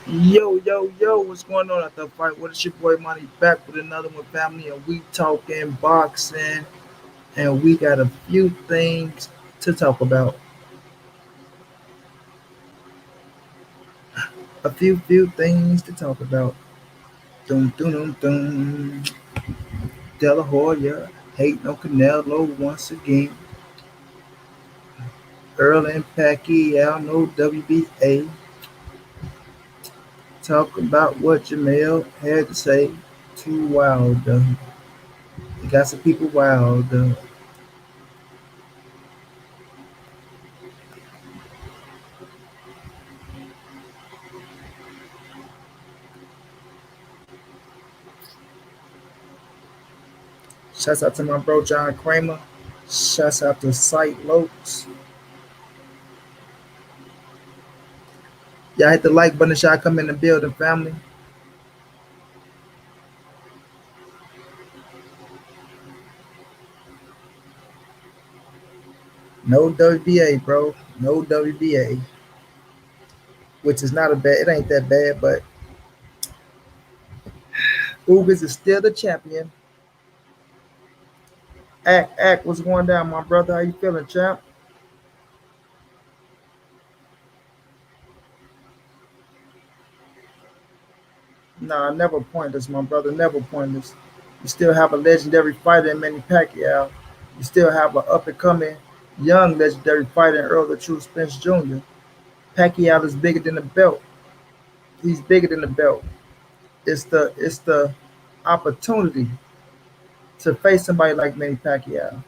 Yo, yo, yo, what's going on at the fight? What is your boy Manny back with another one, family? And we talking boxing, and we got a few things to talk about. A few things to talk about. Dum, dum, dum, dum. De La Hoya hating on Canelo once again. Errol and Pacquiao, no WBA. Talk about what Jamel had to say. Too wild. He got some people wild. Shouts out to my bro John Kramer. Shouts out to Sight Lokes. Y'all hit the like button, y'all come in the building, family. No WBA, bro. No WBA. Which is not a bad, it ain't that bad, but Ubers is still the champion. Act, what's going down, my brother? How you feeling, champ? Nah, never pointless, my brother. Never pointless. You still have a legendary fighter in Manny Pacquiao. You still have an up and coming young legendary fighter in Earl the True Spence Jr. Pacquiao is bigger than the belt. He's bigger than the belt. It's the opportunity to face somebody like Manny Pacquiao.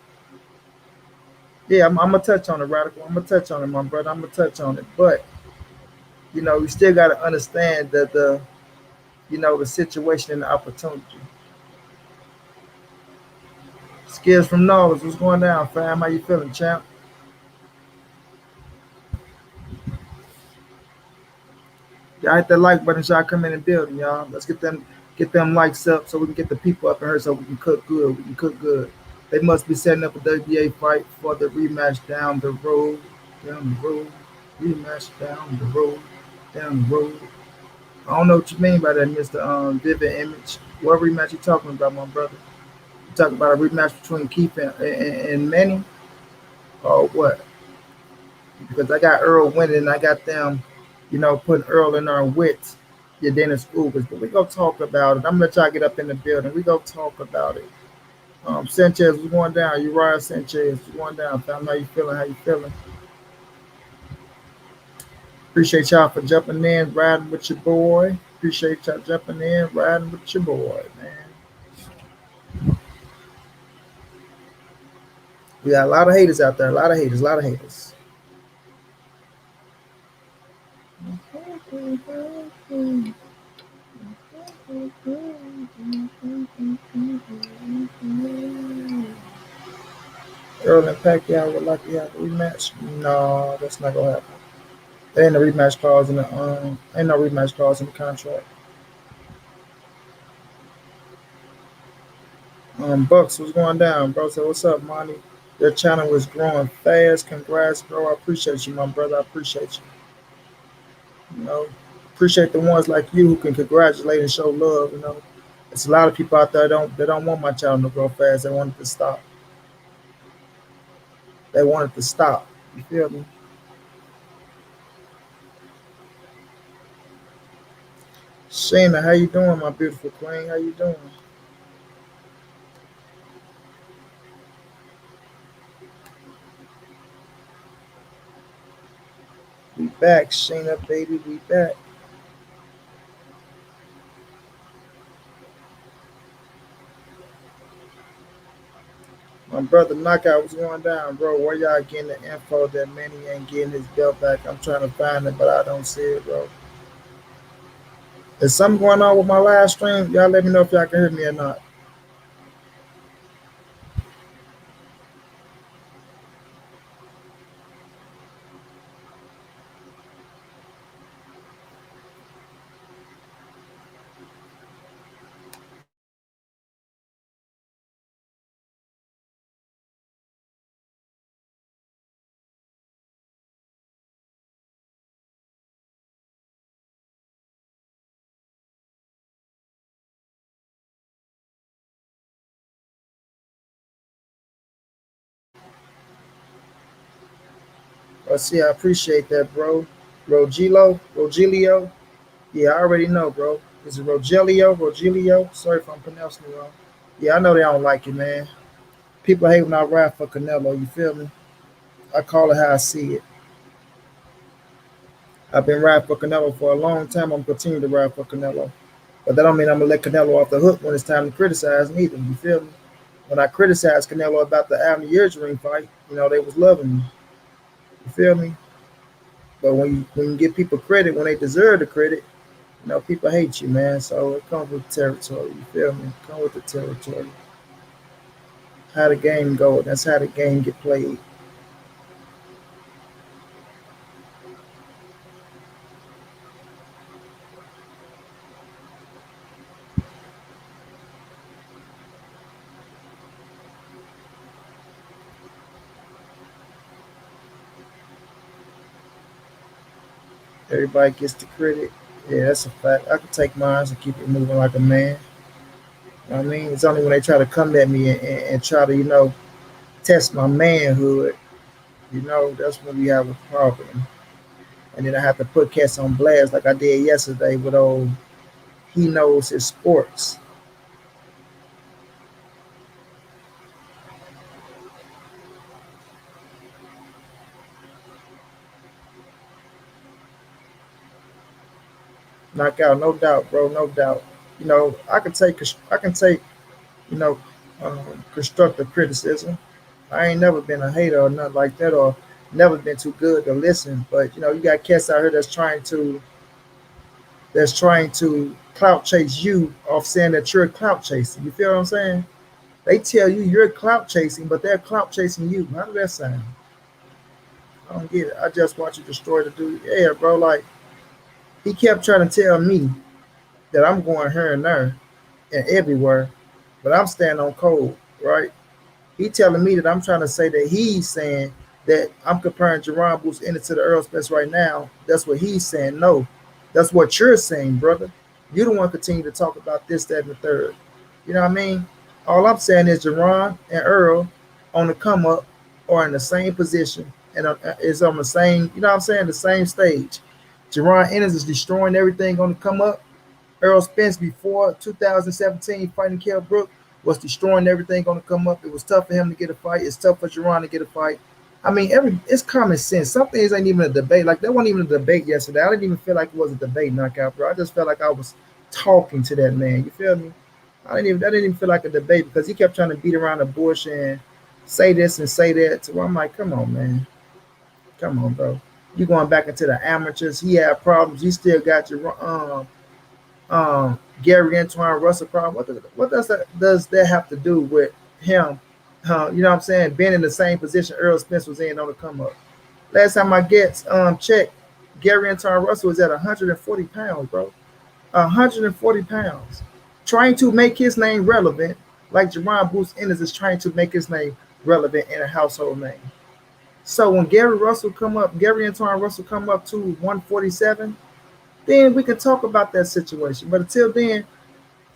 Yeah, I'm gonna touch on it, radical. I'm gonna touch on it, my brother. I'm gonna touch on it, but you still got to understand that the situation and the opportunity. Skills from knowledge. What's going down, fam? How you feeling, champ? Y'all hit that like button, y'all come in and building, y'all. Let's get them likes up so we can get the people up in here so we can cook good. We can cook good. They must be setting up a WBA fight for the rematch down the road. Down the road. Rematch down the road. Down the road. I don't know what you mean by that, Mr. Vivid Image. What rematch you talking about, my brother? You talking about a rematch between Keith and Manny? Or what? Because I got Earl winning and I got them, putting Earl in our wits, your Dennis Ubers. But we gonna talk about it. I'm gonna let y'all get up in the building. We gonna talk about it. Sanchez was going down. Uriah Sanchez was going down. Fam, how you feeling? How you feeling? Appreciate y'all for jumping in, riding with your boy. Appreciate y'all jumping in, riding with your boy, man. We got a lot of haters out there. A lot of haters. A lot of haters. Earl and Pacquiao would like to have a rematch. No, that's not gonna happen. There ain't no rematch clause in the ain't no rematch clause in the contract. Bucks was going down, bro. So what's up, Monty? Your channel is growing fast. Congrats, bro. I appreciate you, my brother. I appreciate you. Appreciate the ones like you who can congratulate and show love. It's a lot of people out there that don't want my channel to grow fast. They want it to stop. They want it to stop. You feel me? Shayna, how you doing, my beautiful queen? How you doing? We back, Shayna, baby. We back. My brother Knockout was going down, bro. Where y'all getting the info that Manny ain't getting his belt back? I'm trying to find it, but I don't see it, bro. Is something going on with my live stream? Y'all let me know if y'all can hear me or not. But see, I appreciate that, bro. Rogelio. Yeah, I already know, bro. Is it Rogelio? Sorry if I'm pronouncing it wrong. Yeah, I know they don't like it, man. People hate when I rap for Canelo. You feel me? I call it how I see it. I've been rapping for Canelo for a long time. I'm continuing to rap for Canelo. But that don't mean I'm gonna let Canelo off the hook when it's time to criticize me either. You feel me? When I criticized Canelo about the Abner Yildirim fight, they was loving me. You feel me? But when you give people credit when they deserve the credit, people hate you, man. So it comes with territory. You feel me? It comes with the territory. How the game go. That's how the game get played. Everybody gets the credit. Yeah, that's a fact. I can take mine and keep it moving like a man. You know what I mean? It's only when they try to come at me and try to, test my manhood, that's when we have a problem. And then I have to put cats on blast like I did yesterday with old he knows his sports. Knockout, no doubt, bro, no doubt. I can take you know constructive criticism. I ain't never been a hater or nothing like that, or never been too good to listen. But you got cats out here that's trying to clout chase you off saying that you're clout chasing. You feel what I'm saying? They tell you you're clout chasing, but they're clout chasing you. How does that sound? I don't get it. I just want you to destroy the dude. Yeah, bro. Like he kept trying to tell me that I'm going here and there and everywhere, but I'm staying on code, right? He telling me that I'm trying to say that he's saying that I'm comparing Jerron Booth's ending to the Earl Spence right now. That's what he's saying. No, that's what you're saying, brother. You don't want to continue to talk about this, that, and the third. You know what I mean? All I'm saying is Jerron and Earl on the come up are in the same position and is on the same, you know what I'm saying, the same stage. Jerron Ennis is destroying everything on the come up. Errol Spence before 2017 fighting Kell Brook was destroying everything going to come up. It was tough for him to get a fight. It's tough for Jerron to get a fight. I mean, it's common sense. Some things ain't even a debate. Like that wasn't even a debate yesterday. I didn't even feel like it was a debate knockout, bro. I just felt like I was talking to that man. You feel me? I didn't even feel like a debate because he kept trying to beat around the bush and say this and say that. So I'm like, come on, man. Come on, bro. You going back into the amateurs. He had problems. He still got your Gary Antoine Russell problem. What does that have to do with him? You know what I'm saying? Being in the same position Earl Spence was in on the come up. Last time I get checked, Gary Antoine Russell was at 140 pounds, bro. 140 pounds. Trying to make his name relevant, like Jerron Booth Ennis is trying to make his name relevant in a household name. So when Gary Antoine Russell come up to 147, then we can talk about that situation. But until then,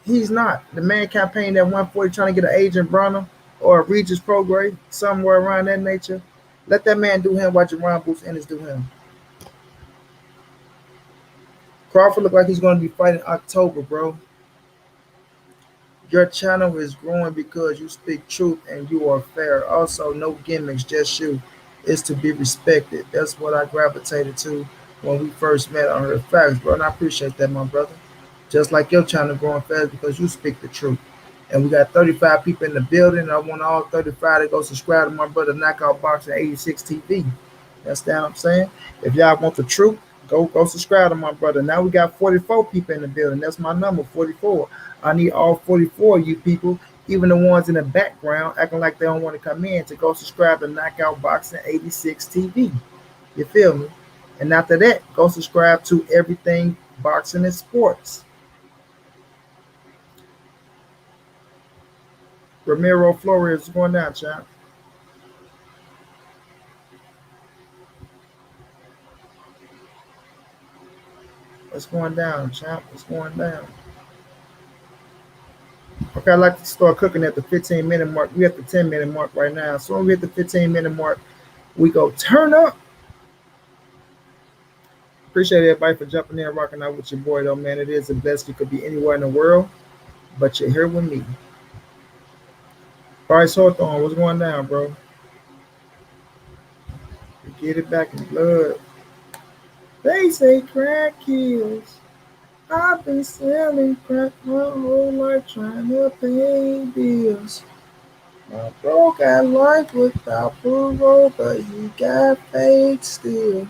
he's not. The man campaigned at 140 trying to get an Agent Bronner or a Regis Prograde, somewhere around that nature. Let that man do him while Jerron Booth Ennis do him. Crawford look like he's going to be fighting October, bro. Your channel is growing because you speak truth and you are fair. Also, no gimmicks, just you. It's to be respected. That's what I gravitated to when we first met on her facts, bro. And I appreciate that, my brother. Just like your channel growing fast because you speak the truth. And we got 35 people in the building. I want all 35 to go subscribe to my brother Knockout Boxing 86 TV. That's what I'm saying. If y'all want the truth, go subscribe to my brother. Now we got 44 people in the building. That's my number, 44. I need all 44 of you people, even the ones in the background acting like they don't want to come in, to go subscribe to Knockout Boxing 86 TV. You feel me? And after that, go subscribe to Everything Boxing and Sports. Ramiro Flores is going down, champ. It's going down, champ. It's going down. Okay, I like to start cooking at the 15-minute mark. We at the 10-minute mark right now. So when we hit the 15-minute mark, we go turn up. Appreciate everybody for jumping in and rocking out with your boy, though, man. It is the best you could be anywhere in the world, but you're here with me. Bryce Hawthorne, what's going down, bro? Get it back in blood. They say crack kills. I've been selling crack my whole life trying to pay bills. My bro got life without parole, but he got paid still.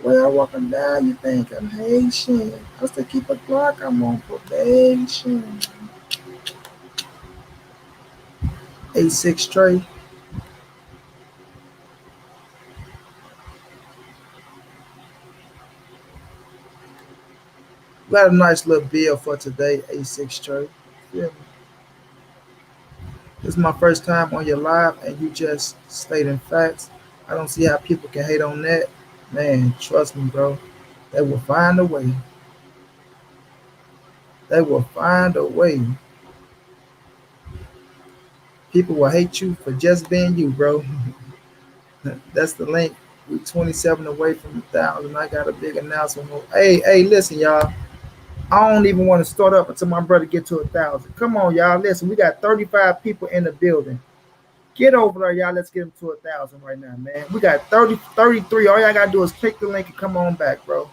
The way I walking down, you think I'm Haitian. I still keep a Glock, I'm on probation. A6 Trey. Got a nice little bill for today, A6 Trey. Yeah. This is my first time on your live and you just stating facts. I don't see how people can hate on that. Man, trust me, bro. They will find a way. They will find a way. People will hate you for just being you, bro. That's the link. We 27 away from 1,000. I got a big announcement. Hey, listen, y'all. I don't even want to start up until my brother get to 1,000. Come on, y'all. Listen, we got 35 people in the building. Get over there, y'all. Let's get them to 1,000 right now, man. We got 33. All y'all got to do is click the link and come on back, bro.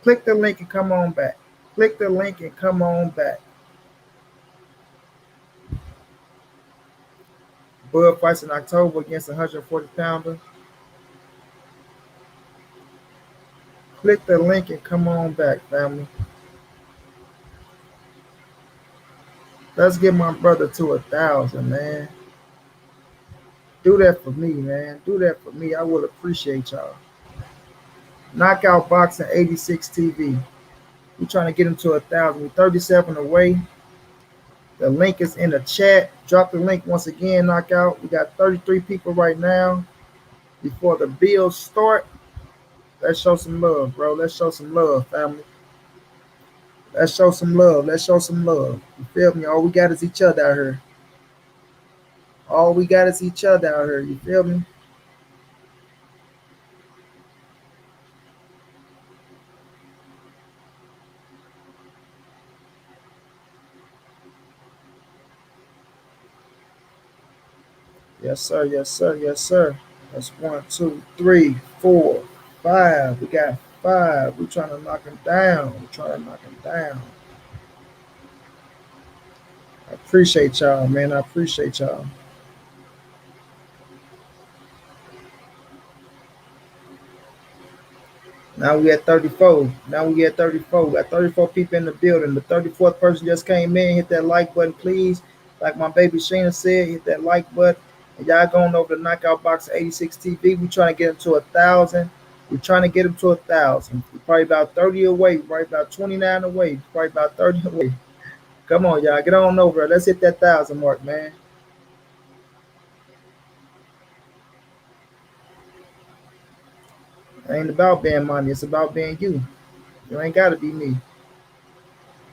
Click the link and come on back. Click the link and come on back. Bud fights in October against a 140-pounder. Click the link and come on back, family. Let's get my brother to 1,000, man. Do that for me, man. Do that for me. I would appreciate y'all. Knockout Boxing 86 TV. We're trying to get him to 1,000. We're 37 away. The link is in the chat. Drop the link once again, Knockout. We got 33 people right now. Before the bills start, let's show some love, bro. Let's show some love, family. Let's show some love. Let's show some love. You feel me? All we got is each other out here. All we got is each other out here. You feel me? Yes, sir. Yes, sir. Yes, sir. That's 1, 2, 3, 4, 5. We got 5. We're trying to knock him down. We're trying to knock him down. I appreciate y'all, man. I appreciate y'all. Now we at 34. Now we at 34. We got 34 people in the building. The 34th person just came in. Hit that like button, please. Like my baby Sheena said, hit that like button. And y'all going over to Knockout Box 86 TV. We trying to get him to 1,000. We're trying to get him to 1,000. We're probably about 30 away. Probably about 29 away. Probably about 30 away. Come on, y'all. Get on over. Let's hit that 1,000 mark, man. It ain't about being money. It's about being you. You ain't got to be me.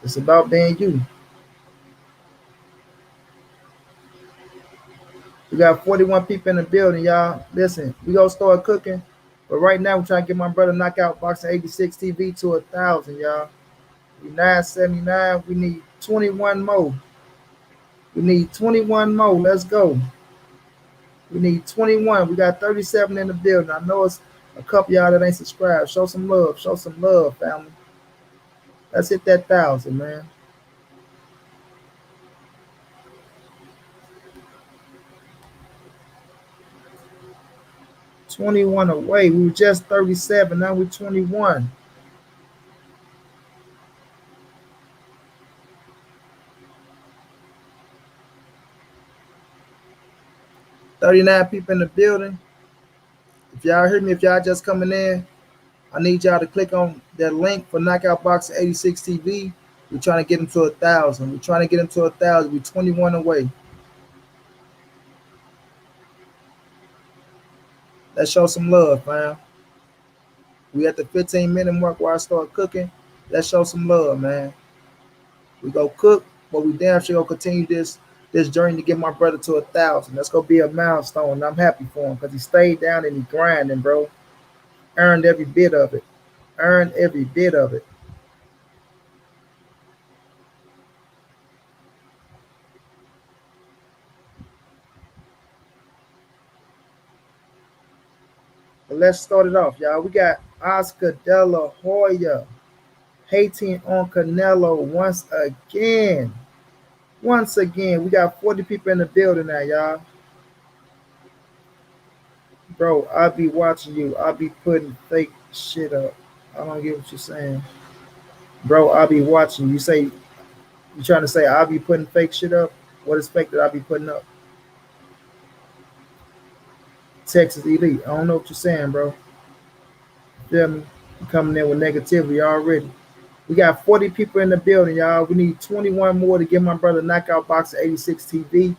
It's about being you. We got 41 people in the building, y'all. Listen, we gonna start cooking. But right now, we're trying to get my brother Knockout Boxing 86 TV to 1,000, y'all. We 979. We need 21 more. We need 21 more. Let's go. We need 21. We got 37 in the building. I know it's a couple y'all that ain't subscribed. Show some love. Show some love, family. Let's hit that 1,000, man. 21 away. We were just 37. Now we're 21. $39 people in the building. If y'all hear me, if y'all just coming in, I need y'all to click on that link for Knockout Boxing 86 TV. We're trying to get them to 1,000. We're trying to get them to 1,000. We're 21 away. Let's show some love, fam. We at the 15-minute mark where I start cooking. Let's show some love, man. We go cook, but we damn sure gonna continue this journey to get my brother to 1,000. That's gonna be a milestone. And I'm happy for him because he stayed down and he grinding, bro. Earned every bit of it. Earned every bit of it. But let's start it off, y'all. We got Oscar De La Hoya hating on Canelo once again. Once again, we got 40 people in the building now, y'all. Bro, I'll be watching you. I'll be putting fake shit up. I don't get what you're saying. Bro, I'll be watching you. You say you trying to say I'll be putting fake shit up? What is fake that I'll be putting up? Texas Elite. I don't know what you're saying, bro. Feel me? You coming in with negativity already. We got 40 people in the building, y'all. We need 21 more to get my brother Knockout Boxer 86 TV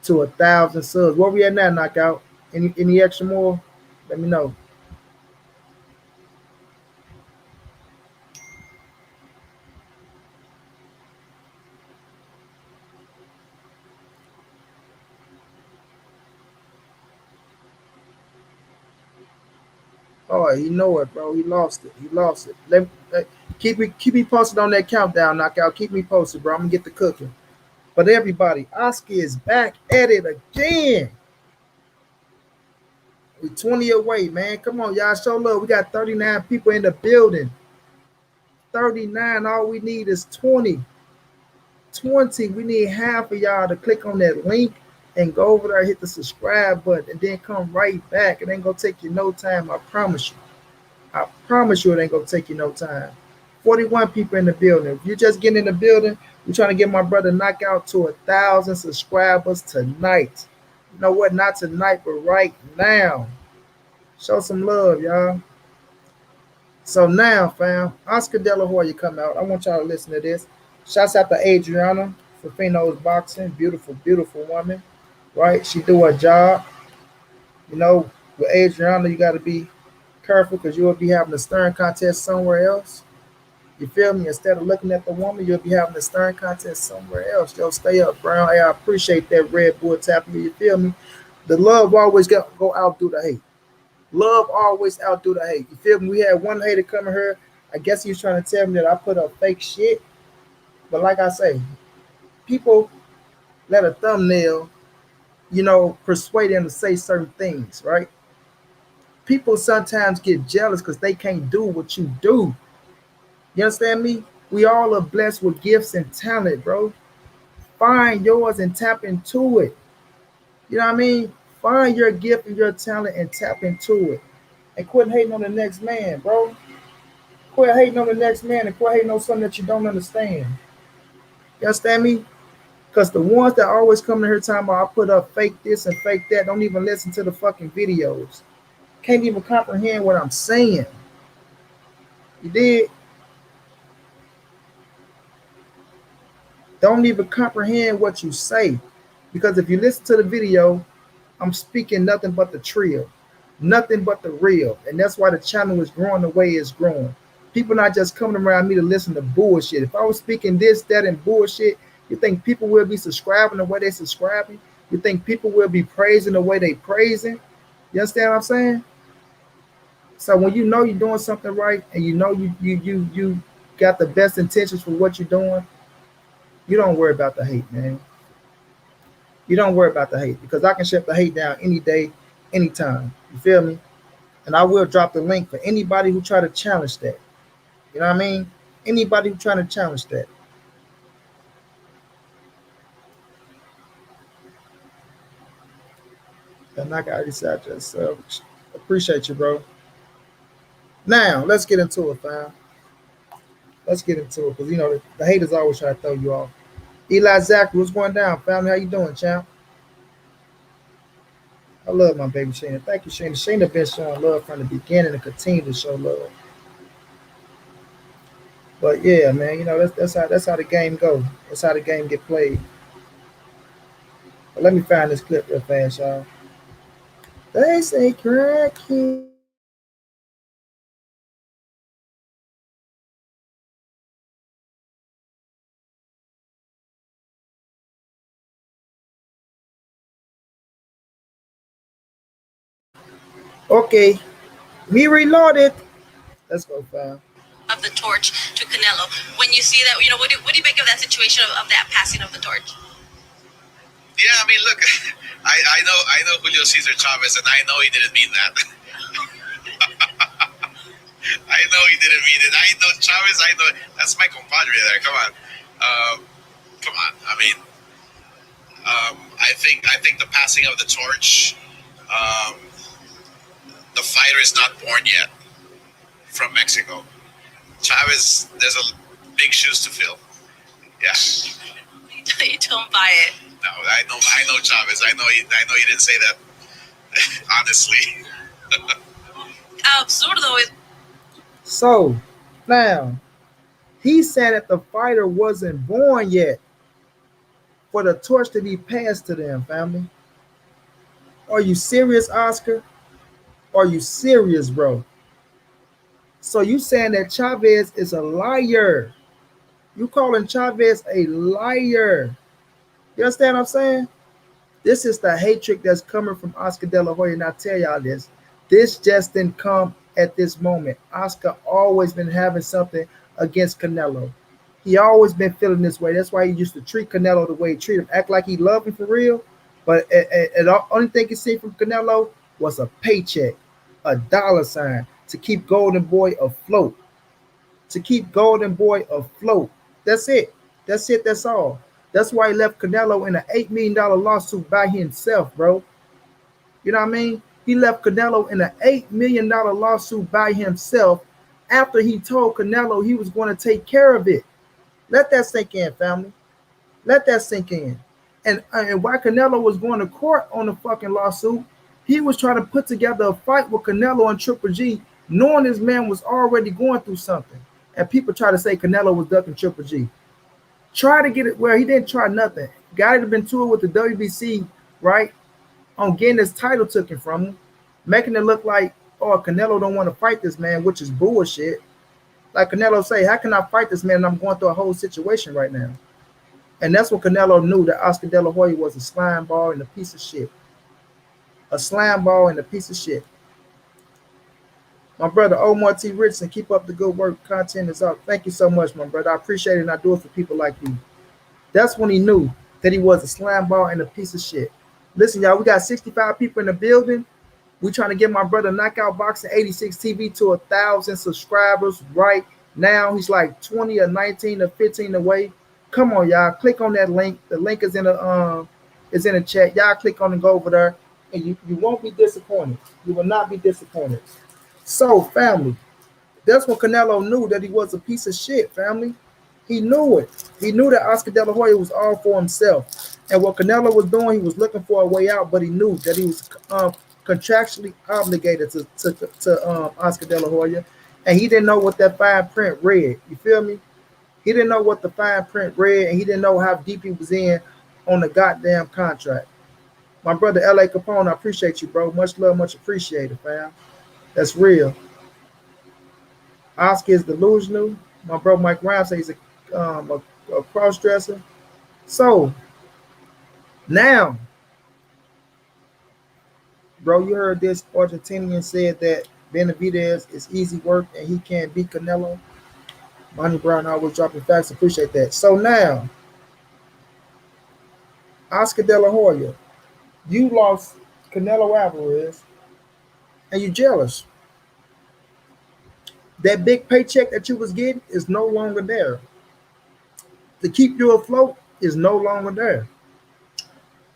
to 1,000 subs. Where we at now, Knockout? Any extra more? Let me know. Oh, he know it, bro. He lost it. He lost it. Keep me posted on that countdown, Knockout. Keep me posted, bro. I'm gonna get the cooking. But everybody, Oscar is back at it again. We 20 away, man. Come on, y'all. Show love. We got 39 people in the building. 39. All we need is 20. 20. We need half of y'all to click on that link and go over there, hit the subscribe button, and then come right back. It ain't gonna take you no time. I promise you. I promise you it ain't gonna take you no time. 41 people in the building. If you're just getting in the building, we're trying to get my brother Knockout to 1,000 subscribers tonight. You know what? Not tonight, but right now. Show some love, y'all. So now, fam, Oscar De La Hoya come out. I want y'all to listen to this. Shouts out to Adriana for Pheno's boxing. Beautiful, beautiful woman. Right? She do her job. You know, with Adriana, you got to be careful because you will be having a stern contest somewhere else. You feel me? Instead of looking at the woman, you'll be having a stern contest somewhere else. Yo, stay up, Brown. Hey, I appreciate that Red Bull tapping you. You feel me? The love always go out through the hate. Love always outdo the hate. You feel me? We had one hater coming here. I guess he was trying to tell me that I put up fake shit. But like I say, people let a thumbnail, persuade them to say certain things, right? People sometimes get jealous because they can't do what you do. You understand me? We all are blessed with gifts and talent, bro. Find yours and tap into it. You know what I mean? Find your gift and your talent and tap into it. And quit hating on the next man, bro. Quit hating on the next man and quit hating on something that you don't understand. You understand me? Because the ones that always come to here talking about I put up fake this and fake that don't even listen to the fucking videos. Can't even comprehend what I'm saying. You did? Don't even comprehend what you say. Because if you listen to the video, I'm speaking nothing but the trill, nothing but the real. And that's why the channel is growing the way it's growing. People not just coming around me to listen to bullshit. If I was speaking this, that, and bullshit, you think people will be subscribing the way they subscribing? You think people will be praising the way they praising? You understand what I'm saying? So when you know you're doing something right and you know you got the best intentions for what you're doing, you don't worry about the hate, man. You don't worry about the hate because I can shut the hate down any day, anytime. You feel me? And I will drop the link for anybody who try to challenge that. You know what I mean? Anybody who trying to challenge that. And I got decide just appreciate you, bro. Now let's get into it, fam. Let's get into it because the haters always try to throw you off. Eli Zachary, what's going down, family? How you doing, champ? I love my baby Shayna. Thank you, Shayna. Shayna been showing love from the beginning and continue to show love. But yeah, man, that's how the game goes. That's how the game get played. But let me find this clip real fast, y'all. They say cracky. Okay, Me reloaded. Let's go, fam. Of the torch to Canelo. When you see that, what do you make of that situation of that passing of the torch? Yeah, I mean, look, I know Julio Cesar Chavez, and I know he didn't mean that. I know he didn't mean it. I know Chavez. I know that's my compadre there. Come on, come on. I mean, I think the passing of the torch. Um, the fighter is not born yet from Mexico. Chavez, there's a big shoes to fill. Yeah. You don't buy it. No, I know Chavez. I know he didn't say that. Honestly. Sort of though. So now he said that the fighter wasn't born yet for the torch to be passed to them, family. Are you serious, Oscar? Are you serious, bro? So you saying that Chavez is a liar? You calling Chavez a liar? You understand what I'm saying? This is the hatred that's coming from Oscar De La Hoya, and I tell y'all this. This just didn't come at this moment. Oscar always been having something against Canelo. He always been feeling this way. That's why he used to treat Canelo the way he treated him, act like he loved him for real. But the only thing he seen from Canelo was a paycheck, a dollar sign to keep Golden Boy afloat. To keep Golden Boy afloat. That's it. That's it. That's all. That's why he left Canelo in an $8 million lawsuit by himself, bro. You know what I mean? He left Canelo in an $8 million lawsuit by himself after he told Canelo he was going to take care of it. Let that sink in, family. Let that sink in. And while Canelo was going to court on the fucking lawsuit, he was trying to put together a fight with Canelo and Triple G, knowing this man was already going through something. And people try to say Canelo was ducking Triple G. Try to get it where he didn't try nothing. Guy had been toured with the WBC, right? On getting his title taken from him, making it look like, oh, Canelo don't want to fight this man, which is bullshit. Like Canelo say, how can I fight this man and I'm going through a whole situation right now? And that's when Canelo knew that Oscar De La Hoya was a slime ball and a piece of shit. A slime ball and a piece of shit. My brother Omar T. Richardson, keep up the good work. Content is up. Thank you so much, my brother. I appreciate it and I do it for people like you. That's when he knew that he was a slime ball and a piece of shit. Listen, y'all, we got 65 people in the building. We trying to get my brother Knockout Boxing 86 TV to 1,000 subscribers right now. He's like 20 or 19 or 15 away. Come on, y'all. Click on that link. The link is in the chat. Y'all click on and go over there, and you won't be disappointed. You will not be disappointed. So, family, that's when Canelo knew that he was a piece of shit, family. He knew it. He knew that Oscar De La Hoya was all for himself. And what Canelo was doing, he was looking for a way out, but he knew that he was contractually obligated to Oscar De La Hoya. And he didn't know what that fine print read. You feel me? He didn't know what the fine print read, and he didn't know how deep he was in on the goddamn contract. My brother L.A. Capone, I appreciate you, bro. Much love, much appreciated, fam. That's real. Oscar is delusional. My bro Mike Ryan says he's a cross dresser. So now, bro, you heard this Argentinian said that Benavidez is easy work and he can't beat Canelo. Manny Brown always dropping facts. Appreciate that. So now, Oscar De La Hoya, you lost Canelo Alvarez and you jealous. That big paycheck that you was getting is no longer there. To keep you afloat is no longer there.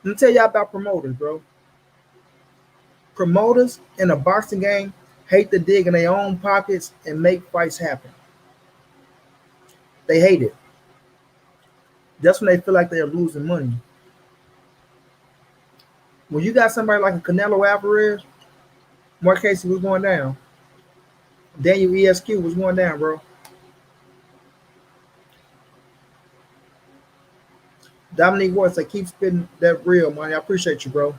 Let me tell y'all about promoters, bro. Promoters in a boxing game hate to dig in their own pockets and make fights happen. They hate it. That's when they feel like they're losing money. When you got somebody like a Canelo Alvarez, Mark Casey was going down. Daniel ESQ was going down, bro. Dominique Woods, they keep spitting that real money. I appreciate you, bro.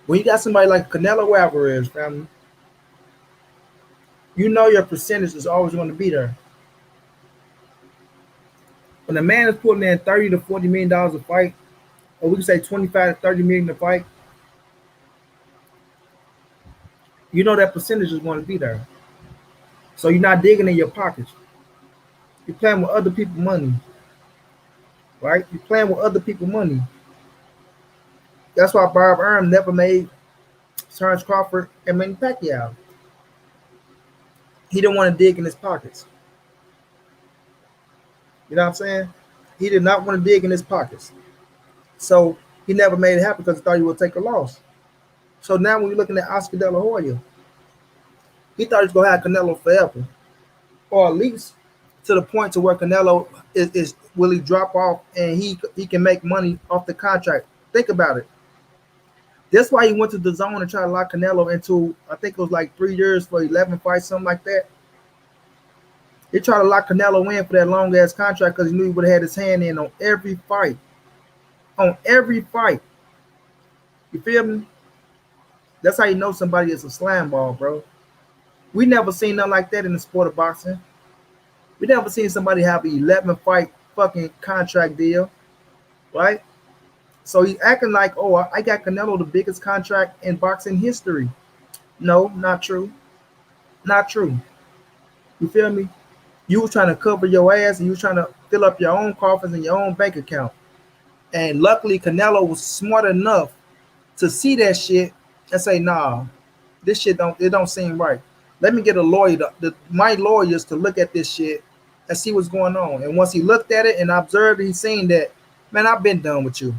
When you got somebody like Canelo Alvarez, family, you know your percentage is always going to be there. When a man is putting in $30 to $40 million a fight, or we can say 25 to 30 million a fight, You know that percentage is going to be there. So you're not digging in your pockets. You're playing with other people's money, right? You're playing with other people's money. That's why Bob Arum never made Terrence Crawford and Manny Pacquiao. He didn't want to dig in his pockets. You know what I'm saying? He did not want to dig in his pockets. So he never made it happen because he thought he would take a loss. So now when you're looking at Oscar De La Hoya, he thought he was going to have Canelo forever. Or at least to the point to where Canelo is will he drop off and he can make money off the contract. Think about it. That's why he went to the zone and tried to lock Canelo into, I think it was like 3 years for 11 fights, something like that. He tried to lock Canelo in for that long ass contract because he knew he would have had his hand in on every fight. On every fight. You feel me? That's how you know somebody is a slam ball, bro. We never seen nothing like that in the sport of boxing. We never seen somebody have an 11 fight fucking contract deal, right? So he's acting like, oh, I got Canelo the biggest contract in boxing history. No, not true. Not true. You feel me? You was trying to cover your ass and you was trying to fill up your own coffers and your own bank account. And luckily, Canelo was smart enough to see that shit and say, nah, this shit don't seem right. Let me get a lawyer, my lawyers to look at this shit and see what's going on. And once he looked at it and observed it, he seen that, man, I've been done with you.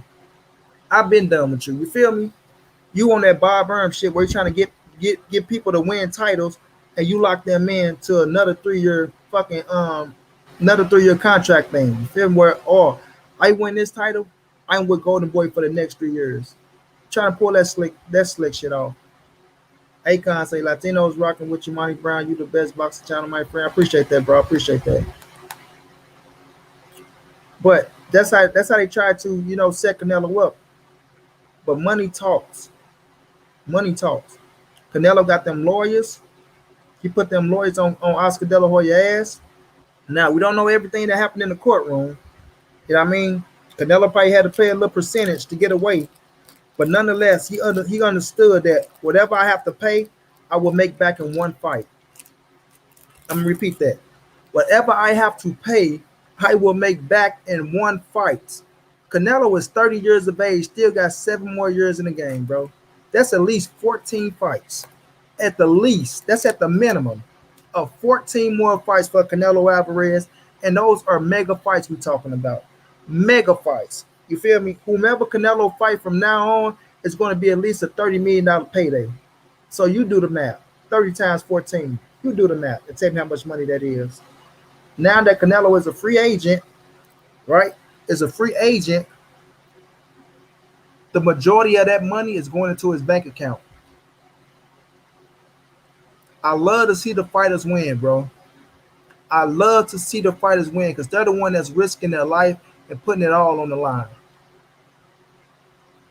I've been done with you. You feel me? You on that Bob Arum shit where you're trying to get people to win titles and you lock them in to another 3 year contract thing. You feel me? Where I win this title, I'm with Golden Boy for the next 3 years. Trying to pull that slick shit off. Akon say Latinos rocking with you, Monty Brown. You the best boxing channel, my friend. I appreciate that, bro. I appreciate that. But that's how they try to, set Canelo up. But money talks. Money talks. Canelo got them lawyers. He put them lawyers on Oscar De La Hoya ass. Now we don't know everything that happened in the courtroom. You know what I mean? Canelo probably had to pay a little percentage to get away. But nonetheless, he understood that whatever I have to pay, I will make back in one fight. I'm going to repeat that. Whatever I have to pay, I will make back in one fight. Canelo is 30 years of age, still got 7 more years in the game, bro. That's at least 14 fights. At the least, that's at the minimum of 14 more fights for Canelo Alvarez. And those are mega fights we're talking about. Mega fights. You feel me? Whomever Canelo fight from now on is going to be at least a $30 million payday. So you do the math. 30 times 14. You do the math and tell me how much money that is. Now that Canelo is a free agent, right? Is a free agent, the majority of that money is going into his bank account. I love to see the fighters win, bro. I love to see the fighters win because they're the one that's risking their life and putting it all on the line.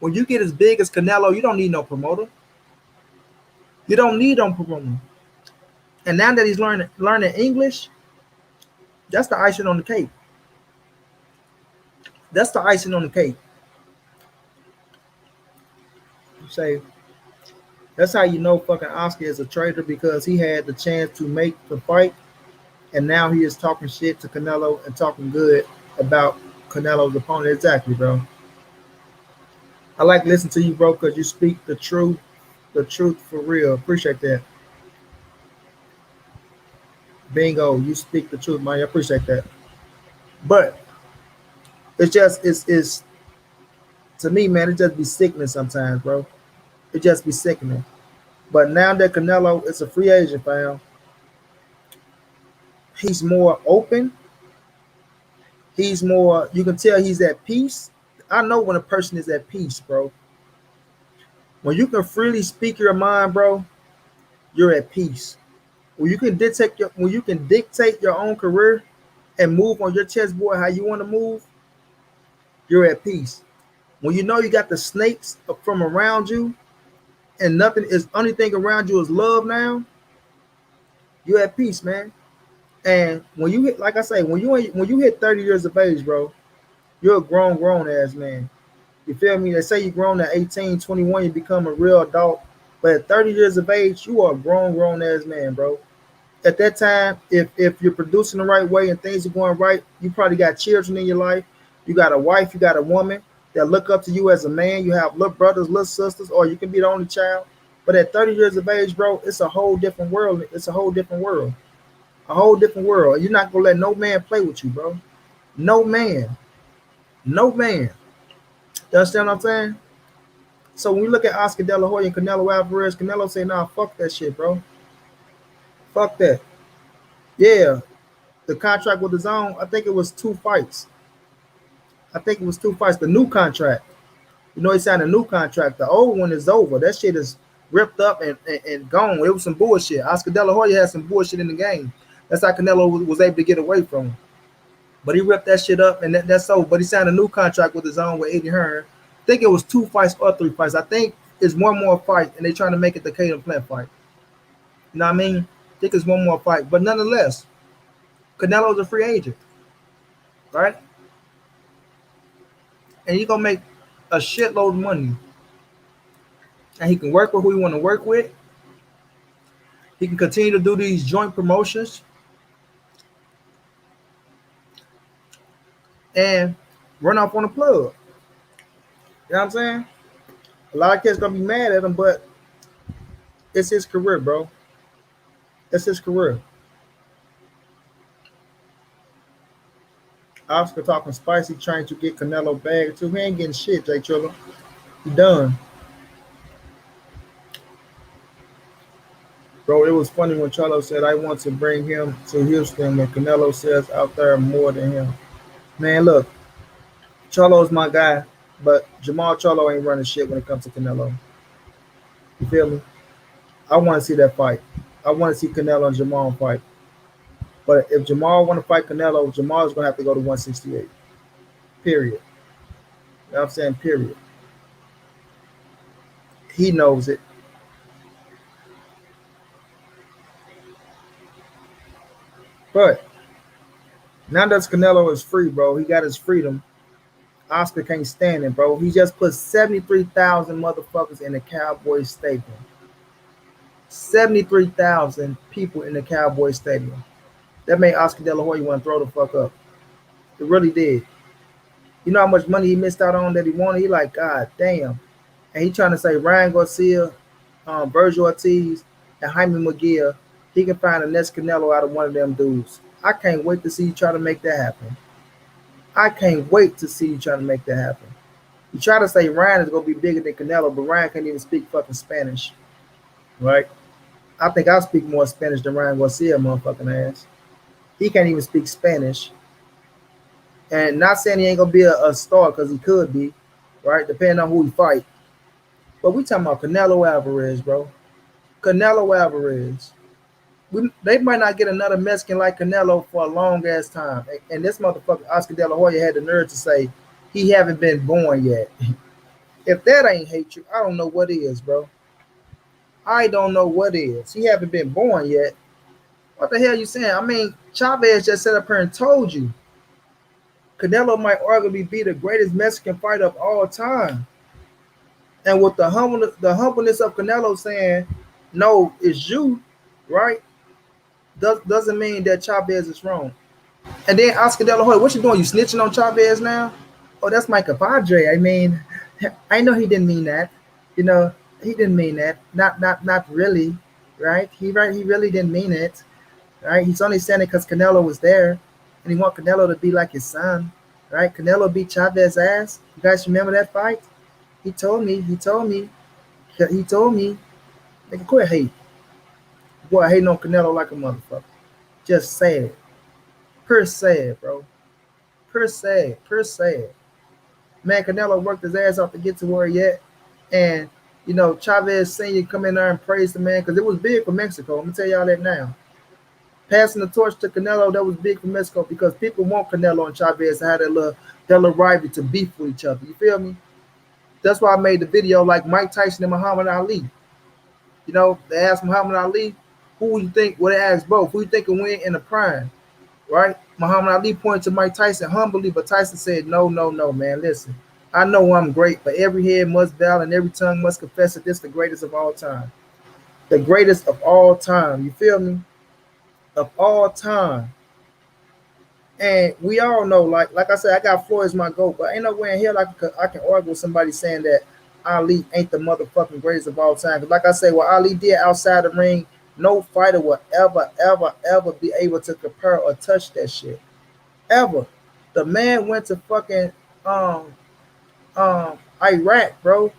When you get as big as Canelo, you don't need no promoter. You don't need no promoter. And now that he's learning English, that's the icing on the cake. That's the icing on the cake. You say, that's how you know fucking Oscar is a traitor because he had the chance to make the fight, and now he is talking shit to Canelo and talking good about Canelo's opponent. Exactly, bro. I like listening to you, bro, because you speak the truth for real. Appreciate that. Bingo, you speak the truth, man. I appreciate that. But it's to me, man, it just be sickening sometimes, bro. It just be sickening. But now that Canelo is a free agent, fam, he's more open. He's more, you can tell he's at peace. I know when a person is at peace, bro. When you can freely speak your mind, bro, you're at peace. When you can dictate your own career and move on your chessboard how you want to move, you're at peace. When you know you got the snakes from around you and nothing is only thing around you is love now, you're at peace, man. And when you hit, like I say, when you hit 30 years of age, bro, you're a grown ass man. You feel me? They say you grown at 18, 21, you become a real adult But at 30 years of age, you are a grown ass man, bro. At that time, if you're producing the right way and things are going right, you probably got children in your life. You got a wife, you got a woman that look up to you as a man. You have little brothers, little sisters, or you can be the only child. But at 30 years of age, bro, it's a whole different world. It's a whole different world. A whole different world. You're not gonna let no man play with you, bro. No man. No man. You understand what I'm saying? So when we look at Oscar De La Hoya and Canelo Alvarez, Canelo say, nah, fuck that shit, bro. Fuck that. Yeah, the contract with his own, I think it was 2 fights. I think it was 2 fights. The new contract. You know, he signed a new contract. The old one is over. That shit is ripped up and gone. It was some bullshit. Oscar De La Hoya had some bullshit in the game. That's how Canelo was able to get away from him. But he ripped that shit up, and that's over. But he signed a new contract with his own with Eddie Hearn. I think it was 2 fights or 3 fights. I think it's one more fight, and they're trying to make it the Caden Plant fight. You know what I mean? I think it's one more fight. But nonetheless, Canelo's a free agent, right? And he's gonna make a shitload of money. And he can work with who he want to work with. He can continue to do these joint promotions and run off on the plug. You know what I'm saying? A lot of kids gonna be mad at him, but it's his career, bro. It's his career. Oscar talking spicy, trying to get Canelo bag too. He ain't getting shit, Jay Triller. He done. Bro, it was funny when Charlo said, I want to bring him to Houston when Canelo says out there more than him. Man, look, Charlo's my guy, but Jamal Charlo ain't running shit when it comes to Canelo. You feel me? I want to see that fight. I want to see Canelo and Jamal fight. But if Jamal want to fight Canelo, Jamal's going to have to go to 168. Period. You know what I'm saying? Period. He knows it. But now that Canelo is free, bro, he got his freedom. Oscar can't stand it, bro. He just put 73,000 motherfuckers in the Cowboys Stadium. 73,000 people in the Cowboys Stadium. That made Oscar De La Hoya want to throw the fuck up. It really did. You know how much money he missed out on that he wanted? He like, God damn. And he trying to say Ryan Garcia, Virgil Ortiz, and Jaime McGill, he can find the next Canelo out of one of them dudes. I can't wait to see you try to make that happen. I can't wait to see you try to make that happen. You try to say Ryan is going to be bigger than Canelo, but Ryan can't even speak fucking Spanish. Right? I think I speak more Spanish than Ryan Garcia, motherfucking ass. He can't even speak Spanish. And not saying he ain't going to be a star, because he could be, right? Depending on who he fight. But we talking about Canelo Alvarez, bro. Canelo Alvarez. They might not get another Mexican like Canelo for a long ass time. And this motherfucker, Oscar De La Hoya, had the nerve to say he haven't been born yet. If that ain't hatred, I don't know what is, bro. I don't know what is. He haven't been born yet. What the hell you saying? I mean, Chavez just sat up here and told you Canelo might arguably be the greatest Mexican fighter of all time. And with the humbleness of Canelo saying, no, it's you, right? Doesn't mean that Chavez is wrong. And then Oscar De La Hoya, what you doing? You snitching on Chavez now? Oh, that's my compadre. I mean, I know he didn't mean that. You know, he didn't mean that. Not really, right? He really didn't mean it, right? He's only saying it because Canelo was there, and he want Canelo to be like his son, right? Canelo beat Chavez's ass. You guys remember that fight? He told me. Nigga, quit hate. Boy, hating on Canelo like a motherfucker. Just sad. Per se, bro. Per se. Man, Canelo worked his ass off to get to where he at. And, you know, Chavez Sr. come in there and praise the man because it was big for Mexico. I'm going to tell y'all that now. Passing the torch to Canelo, that was big for Mexico because people want Canelo and Chavez to have that little rivalry to beef with each other. You feel me? That's why I made the video like Mike Tyson and Muhammad Ali. You know, they asked Muhammad Ali, who you think, well, they asked both, who you think can win in the prime, right? Muhammad Ali pointed to Mike Tyson humbly, but Tyson said, no, man, listen. I know I'm great, but every head must bow and every tongue must confess that this is the greatest of all time. The greatest of all time. You feel me? Of all time. And we all know, like I said, I got Floyd as my GOAT, but ain't no way in hell I can argue with somebody saying that Ali ain't the motherfucking greatest of all time. Because like I said, what Ali did outside the ring, no fighter will ever be able to compare or touch that shit. Ever. The man went to fucking um Iraq, bro.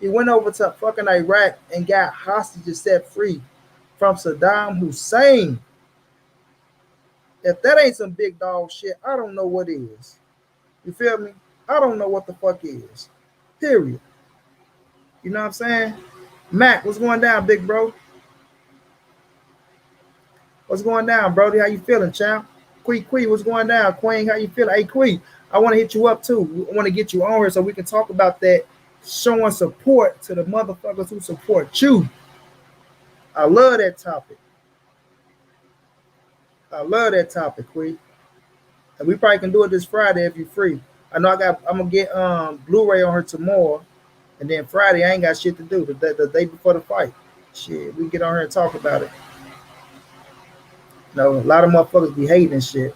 He went over to fucking Iraq and got hostages set free from Saddam Hussein. If that ain't some big dog shit, I don't know what is. You feel me? I don't know what the fuck is. Period. You know what I'm saying? Mac, what's going down, big bro? What's going down, Brody? How you feeling, champ? Quee, what's going down? Queen, how you feeling? Hey, Quee, I want to hit you up too. I want to get you on here so we can talk about that showing support to the motherfuckers who support you. I love that topic. I love that topic, Quee. And we probably can do it this Friday if you're free. I know I'm gonna get Blu-ray on her tomorrow, and then Friday I ain't got shit to do. The day before the fight, shit, we can get on her and talk about it. You know, a lot of motherfuckers be hating and shit.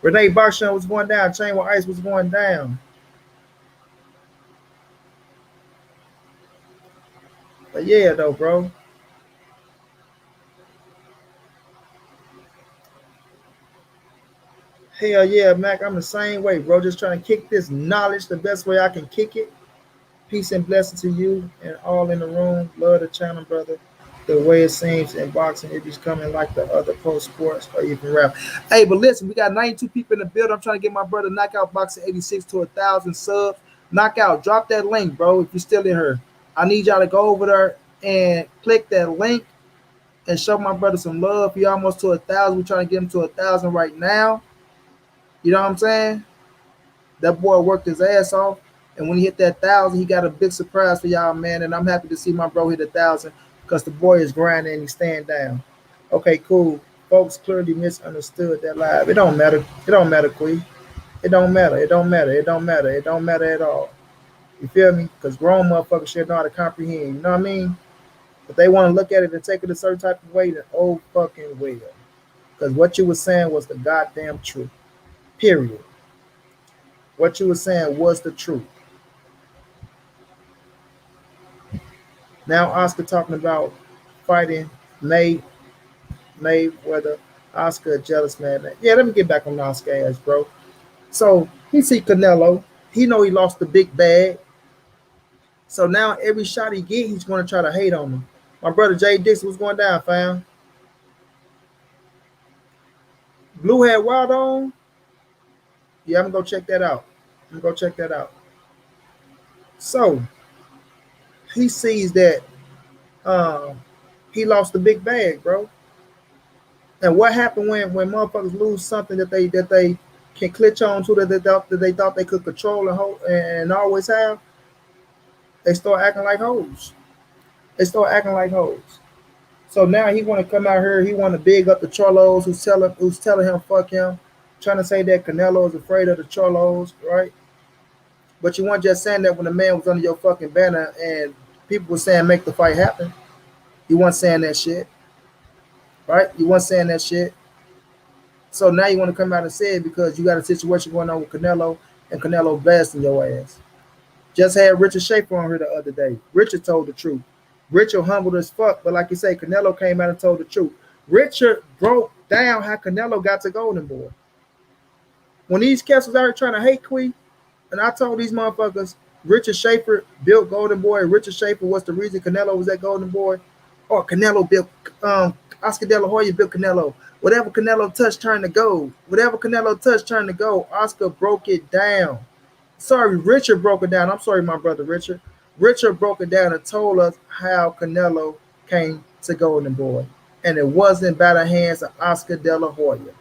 Renee Barshon was going down. Chain with Ice was going down. But yeah, though, bro. Hell yeah, Mac. I'm the same way, bro. Just trying to kick this knowledge the best way I can kick it. Peace and blessing to you and all in the room. Love the channel, brother. The way it seems in boxing, it is coming like the other pro sports or even rap. Hey, but listen, we got 92 people in the building. I'm trying to get my brother Knockout Boxing 86 to 1,000 subs. Knockout, drop that link, bro, if you're still in here. I need y'all to go over there and click that link and show my brother some love. He almost to 1,000. We're trying to get him to 1,000 right now. You know what I'm saying? That boy worked his ass off. And when he hit that 1,000, he got a big surprise for y'all, man. And I'm happy to see my bro hit 1,000 because the boy is grinding and he's staying down. Okay, cool. Folks clearly misunderstood that live. It don't matter. It don't matter, Quee. It don't matter. It don't matter. It don't matter. It don't matter at all. You feel me? Because grown motherfuckers should know how to comprehend. You know what I mean? If they want to look at it and take it a certain type of way, then oh fucking well. Because what you were saying was the goddamn truth. Period. What you were saying was the truth. Now Oscar talking about fighting Mayweather. Oscar a jealous man. Yeah, let me get back on Oscar ass, bro. So he see Canelo. He know he lost the big bag. So now every shot he get, he's going to try to hate on him. My brother Jay Dixon was going down, fam. Blue had wild on. Yeah, I'm gonna go check that out. I'm gonna go check that out. So he sees that um, he lost the big bag, bro. And what happened when motherfuckers lose something that they can clutch on to that they thought they could control and hold and always have? They start acting like hoes. They start acting like hoes. So now he want to come out here. He want to big up the Charlos who's telling him fuck him, trying to say that Canelo is afraid of the Charlos, right? But you weren't just saying that when the man was under your fucking banner and people were saying make the fight happen. You weren't saying that shit, right? You weren't saying that shit. So now you want to come out and say it because you got a situation going on with Canelo and Canelo blasting your ass. Just had Richard Schaefer on here the other day. Richard told the truth. Richard humbled as fuck, but like you say, Canelo came out and told the truth. Richard broke down how Canelo got to Golden Boy. When these cats was out here trying to hate Quee, and I told these motherfuckers, Richard Schaefer built Golden Boy. Richard Schaefer was the reason Canelo was at Golden Boy. Or Canelo built, Oscar De La Hoya built Canelo. Whatever Canelo touched turned to gold. Whatever Canelo touched turned to gold. Oscar broke it down. Sorry, Richard broke it down. I'm sorry, my brother Richard. Richard broke it down and told us how Canelo came to Golden Boy. And it wasn't by the hands of Oscar De La Hoya.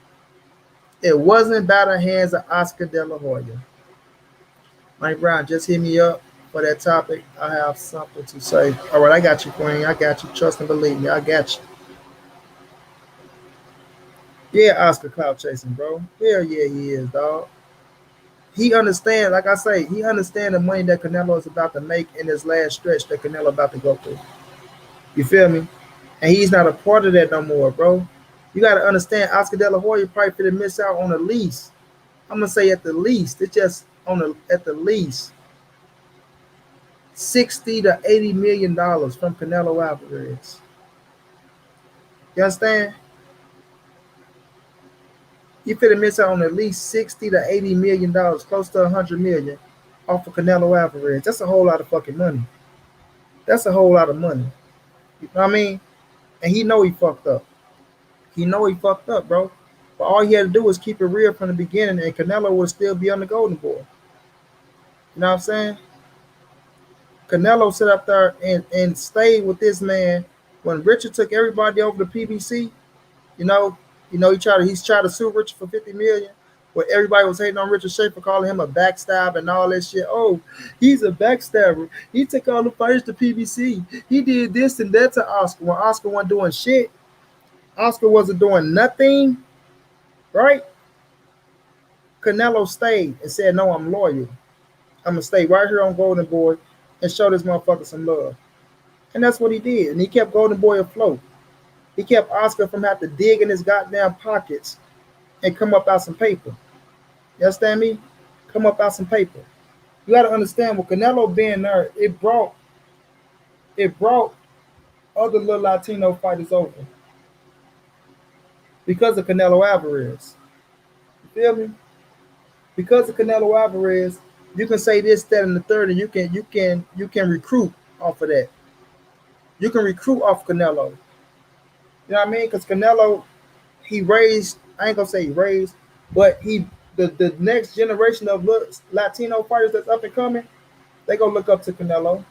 It wasn't by the hands of Oscar De La Hoya. Mike Brown, just hit me up for that topic. I have something to say. All right, I got you, Queen. I got you. Trust and believe me. I got you. Yeah, Oscar clout chasing, bro. Hell yeah, he is, dog. He understand, like I say, he understand the money that Canelo is about to make in this last stretch that Canelo about to go through. You feel me? And he's not a part of that no more, bro. You got to understand, Oscar De La Hoya probably finna miss out on the least. I'm gonna say at the least, it's just on the at the least 60 to 80 million dollars from Canelo Alvarez. You understand? You finna miss out on at least 60 to 80 million dollars, close to 100 million, off of Canelo Alvarez. That's a whole lot of fucking money. That's a whole lot of money. You know what I mean? And he know he fucked up. He know he fucked up, bro. But all he had to do was keep it real from the beginning, and Canelo would still be on the golden boy. You know what I'm saying? Canelo sit up there and stayed with this man when Richard took everybody over to PBC. You know, he's tried to sue Richard for 50 million. Where everybody was hating on Richard Schaefer, calling him a backstab and all that shit. Oh, he's a backstabber. He took all the fighters to PBC. He did this and that to Oscar when Oscar wasn't doing shit. Oscar wasn't doing nothing, right? Canelo stayed and said, "No, I'm loyal. I'm gonna stay right here on Golden Boy and show this motherfucker some love." And that's what he did. And he kept Golden Boy afloat. He kept Oscar from having to dig in his goddamn pockets and come up out some paper. You understand me? Come up out some paper. You got to understand, with Canelo being there, it brought other little Latino fighters over because of Canelo Alvarez. You feel me? Because of Canelo Alvarez, you can say this, that, and the third, and you can recruit off of that. You can recruit off Canelo. You know what I mean? Because Canelo, he raised, I ain't gonna say he raised, but the next generation of Latino fighters that's up and coming, they gonna look up to Canelo,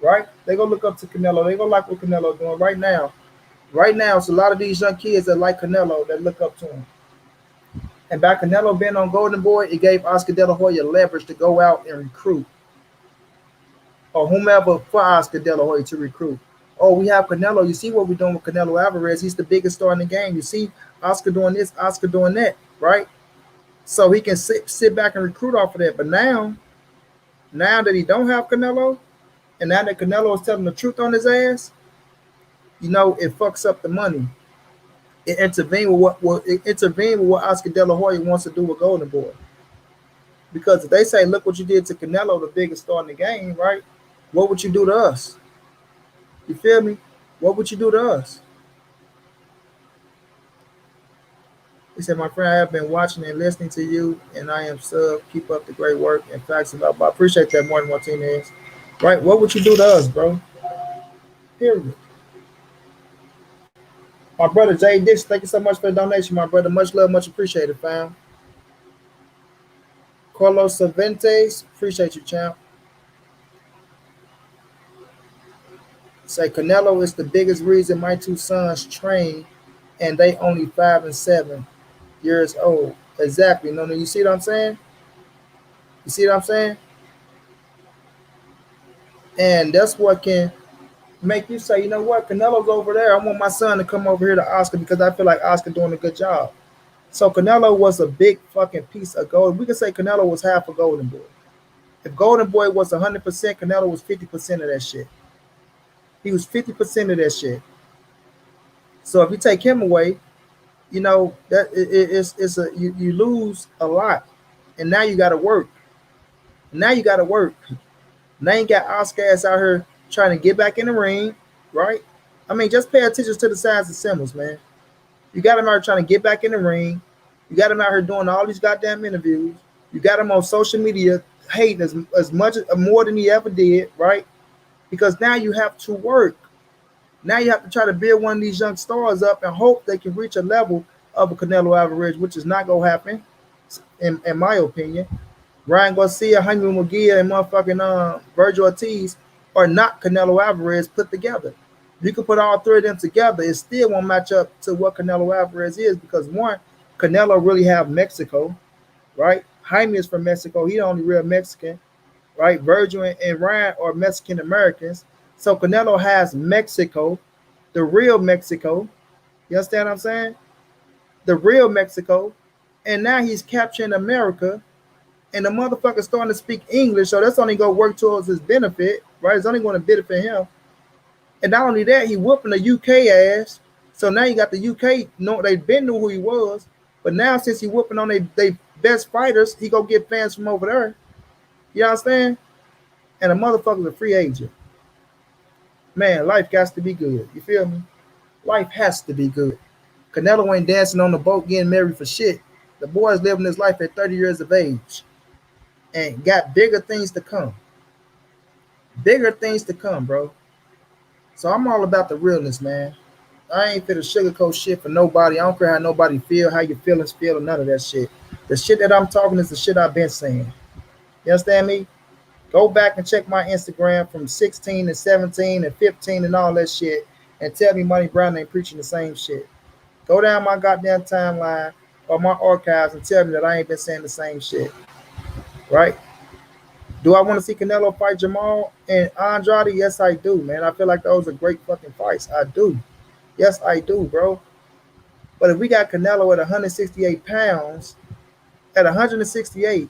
right? They gonna look up to Canelo. They gonna like what Canelo doing right now. Right now, it's a lot of these young kids that like Canelo that look up to him. And by Canelo being on Golden Boy, it gave Oscar De La Hoya leverage to go out and recruit, or whomever for Oscar De La Hoya to recruit. Oh, we have Canelo. You see what we're doing with Canelo Alvarez? He's the biggest star in the game. You see Oscar doing this, Oscar doing that, right? So he can sit back and recruit off of that. But now that he don't have Canelo, and now that Canelo is telling the truth on his ass, it fucks up the money. It intervene with what Oscar De La Hoya wants to do with Golden Boy. Because if they say, look what you did to Canelo, the biggest star in the game, right? What would you do to us? You feel me? What would you do to us? He said, my friend, I have been watching and listening to you, and I am sub. Keep up the great work and facts about. I appreciate that, Martin Martinez. Right? What would you do to us, bro? Period. My brother Jay Dix, thank you so much for the donation, my brother. Much love, much appreciated, fam. Carlos Cervantes, appreciate you, champ. Say Canelo is the biggest reason my two sons train, and they only 5 and 7 years old. Exactly. No, you see what I'm saying? You see what I'm saying? And that's what can make you say, you know what, Canelo's over there. I want my son to come over here to Oscar because I feel like Oscar doing a good job. So Canelo was a big fucking piece of gold. We could say Canelo was half a Golden Boy. If Golden Boy was 100%, Canelo was 50% of that shit. He was 50% of that shit. So if you take him away, that it's you lose a lot, and now you got to work. Now you got to work. Now you got Oscar ass out here trying to get back in the ring, right? I mean, just pay attention to the signs and symbols, man. You got him out here trying to get back in the ring. You got him out here doing all these goddamn interviews. You got him on social media hating as much more than he ever did, right? Because now you have to work. Now you have to try to build one of these young stars up and hope they can reach a level of a Canelo Alvarez, which is not gonna happen, in my opinion. Ryan Garcia, Jaime Munguia, and motherfucking Virgil Ortiz are not Canelo Alvarez put together. You can put all three of them together, it still won't match up to what Canelo Alvarez is, because one, Canelo really have Mexico, right? Jaime is from Mexico. He the only real Mexican, right? Virgil and Ryan are Mexican Americans. So Canelo has Mexico, the real Mexico. You understand what I'm saying? The real Mexico. and now he's capturing America, and the motherfucker's starting to speak English, so that's only gonna work towards his benefit, right? It's only gonna benefit him. And not only that, he whooping the UK ass. So now you got the UK know they been knew who he was, but now since he whooping on they best fighters, he go get fans from over there. You understand? And the motherfucker's a free agent. Man, life got to be good. You feel me? Life has to be good. Canelo ain't dancing on the boat getting married for shit. The boy's living his life at 30 years of age and got bigger things to come. Bigger things to come, bro. So I'm all about the realness, man. I ain't fit to sugarcoat shit for nobody. I don't care how nobody feel, how your feelings feel, or none of that shit. The shit that I'm talking is the shit I've been saying. You understand me? Go back and check my Instagram from 16 and 17 and 15 and all that shit and tell me Money Brown ain't preaching the same shit. Go down my goddamn timeline or my archives and tell me that I ain't been saying the same shit. Right? Do I want to see Canelo fight Jamal and Andrade? Yes, I do, man. I feel like those are great fucking fights. I do. Yes, I do, bro. But if we got Canelo at 168 pounds, at 168,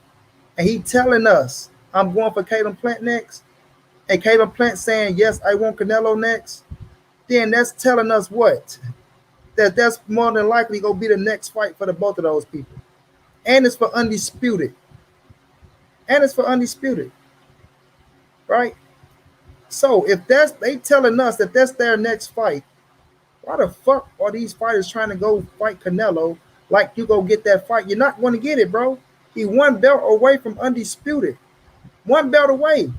and he telling us I'm going for Caleb Plant next, and Caleb Plant saying yes, I want Canelo next, then that's telling us what? That's more than likely gonna be the next fight for the both of those people. And it's for undisputed. And it's for undisputed. Right? So if that's they telling us that that's their next fight, why the fuck are these fighters trying to go fight Canelo like you go get that fight? You're not going to get it, bro. He one belt away from undisputed. One belt away.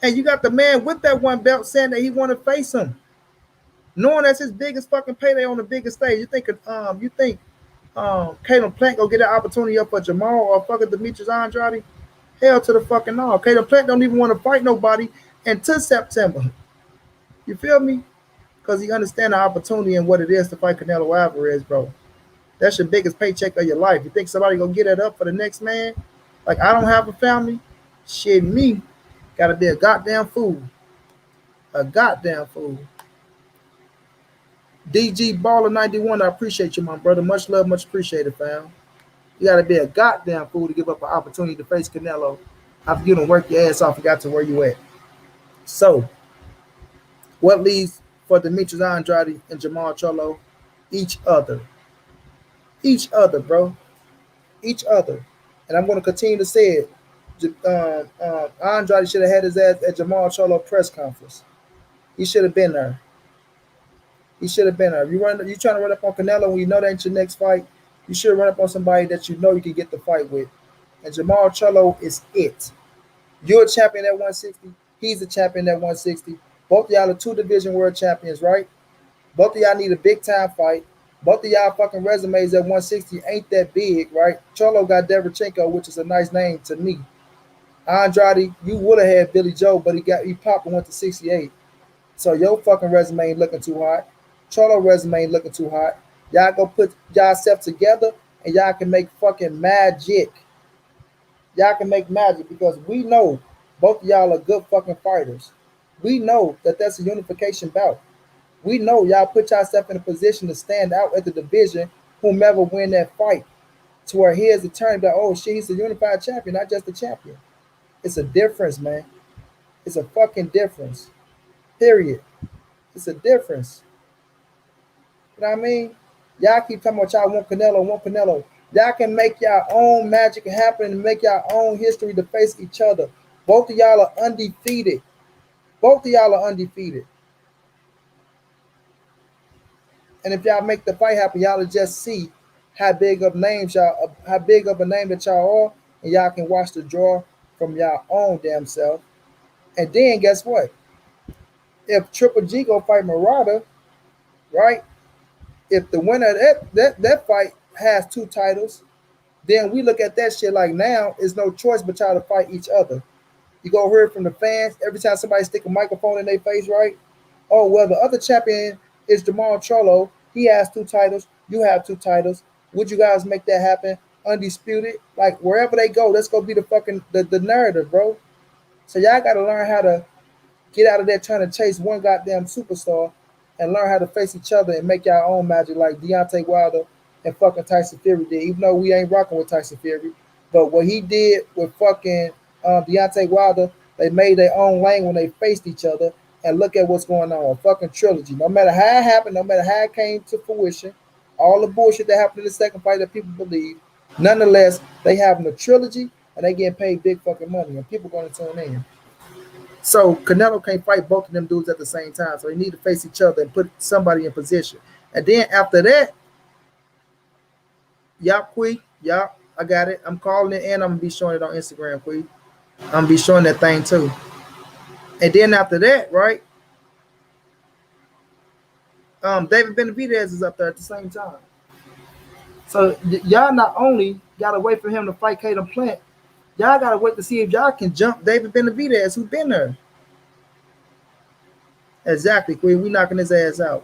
And you got the man with that one belt saying that he want to face him. Knowing that's his biggest fucking payday on the biggest stage. You think Caleb Plant go get an opportunity up for Jamal or fucking Demetrius Andrade? Hell to the fucking no. Caleb Plant don't even want to fight nobody until September. You feel me? Because he understand the opportunity and what it is to fight Canelo Alvarez, bro. That's your biggest paycheck of your life. You think somebody gonna get it up for the next man? Like I don't have a family. Shit, me gotta be a goddamn fool. A goddamn fool. DG Baller 91, I appreciate you, my brother. Much love, much appreciated, fam. You gotta be a goddamn fool to give up an opportunity to face Canelo after you done work your ass off and got to where you at. So, what leaves for Demetrius Andrade and Jamal Charlo? Each other. Each other, bro. Each other. And I'm going to continue to say it. Andrade should have had his ass at Jamal Charlo press conference. He should have been there. He should have been there. You trying to run up on Canelo when you know that ain't your next fight. You should run up on somebody that you know you can get the fight with. And Jamal Charlo is it. You're a champion at 160. He's a champion at 160. Both of y'all are two division world champions, right? Both of y'all need a big time fight. Both of y'all fucking resumes at 160 ain't that big, right? Charlo got Derevchenko, which is a nice name to me. Andrade, you would have had Billy Joe, but he popped and went to 68. So your fucking resume ain't looking too hot. Charlo resume ain't looking too hot. Y'all go put y'all self together and y'all can make fucking magic. Y'all can make magic because we know both of y'all are good fucking fighters. We know that that's a unification bout. We know y'all put yourself in a position to stand out at the division, whomever win that fight, to where he is the turn that, oh shit, he's a unified champion, not just a champion. It's a difference, man. It's a fucking difference. Period. It's a difference. You know what I mean? Y'all keep talking about y'all want Canelo, want Canelo. Y'all can make y'all own magic happen and make y'all own history to face each other. Both of y'all are undefeated. Both of y'all are undefeated. And if y'all make the fight happen, y'all will just see how big of names y'all, how big of a name that y'all are, and y'all can watch the draw from y'all own damn self. And then guess what? If Triple G go fight Murata, right? If the winner of that fight has two titles, then we look at that shit like now it's no choice but y'all to fight each other. You go hear it from the fans every time somebody stick a microphone in their face, right? Oh well, the other champion is Jamal Charlo. He has two titles. You have two titles. Would you guys make that happen? Undisputed. Like wherever they go, that's gonna be the fucking the narrative, bro. So y'all gotta learn how to get out of there trying to chase one goddamn superstar and learn how to face each other and make your own magic like Deontay Wilder and fucking Tyson Fury did. Even though we ain't rocking with Tyson Fury, but what he did with fucking Deontay Wilder, they made their own lane when they faced each other. And look at what's going on. A fucking trilogy. No matter how it happened, no matter how it came to fruition, all the bullshit that happened in the second fight that people believe, nonetheless, they having a trilogy and they getting paid big fucking money and people going to tune in. So Canelo can't fight both of them dudes at the same time. So they need to face each other and put somebody in position. And then after that, yup, Quee, yup, I got it. I'm calling it and I'm gonna be showing it on Instagram, Quee. I'm gonna be showing that thing too. And then after that, right? David Benavidez is up there at the same time. So y'all not only gotta wait for him to fight Caden Plant, y'all gotta wait to see if y'all can jump David Benavidez, who's been there. Exactly, Queen. We knocking his ass out.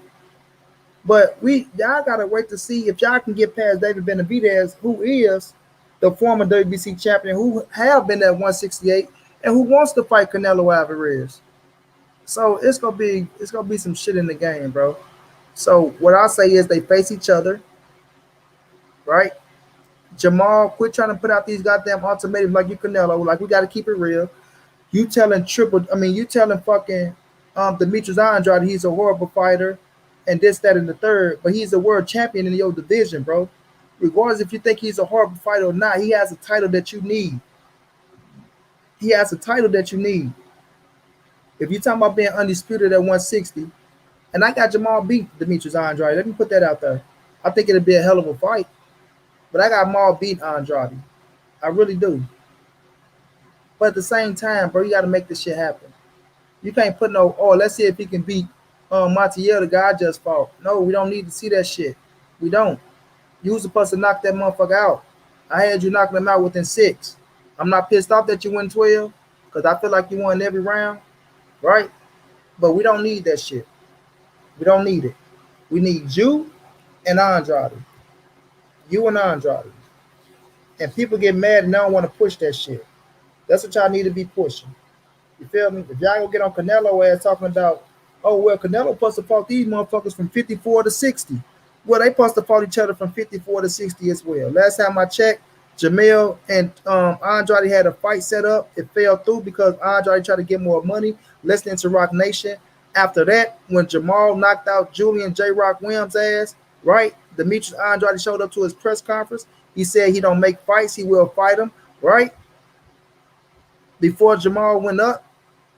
But y'all gotta wait to see if y'all can get past David Benavidez, who is the former WBC champion, who have been at 168 and who wants to fight Canelo Alvarez. So it's gonna be some shit in the game, bro. So what I say is they face each other, right? Jamal, quit trying to put out these goddamn ultimatums like you Canelo. Like we got to keep it real. You telling fucking Demetrius Andrade he's a horrible fighter, and this, that, and the third. But he's a world champion in your division, bro. Regardless if you think he's a horrible fighter or not, he has a title that you need. He has a title that you need. If you're talking about being undisputed at 160, and I got Jamal beat Demetrius Andrade. Let me put that out there. I think it'll be a hell of a fight. But I got Maul beat Andrade. I really do. But at the same time, bro, you got to make this shit happen. You can't put no, oh, let's see if he can beat Montiel, the guy I just fought. No, we don't need to see that shit. We don't. You was supposed to knock that motherfucker out. I had you knocking him out within 6. I'm not pissed off that you win 12 because I feel like you won every round, right? But we don't need that shit. We don't need it. We need you and Andrade. You and Andrade. And people get mad and they don't want to push that shit. That's what y'all need to be pushing. You feel me? If y'all go get on Canelo ass talking about, oh, well, Canelo supposed to fought these motherfuckers from 54 to 60. Well, they supposed to fought each other from 54 to 60 as well. Last time I checked, Jamel and Andrade had a fight set up. It fell through because Andrade tried to get more money, listening to Rock Nation. After that, when Jamal knocked out Julian J. Rock Williams' ass, right? Demetrius Andrade showed up to his press conference. He said he don't make fights. He will fight him, right? Before Jamal went up,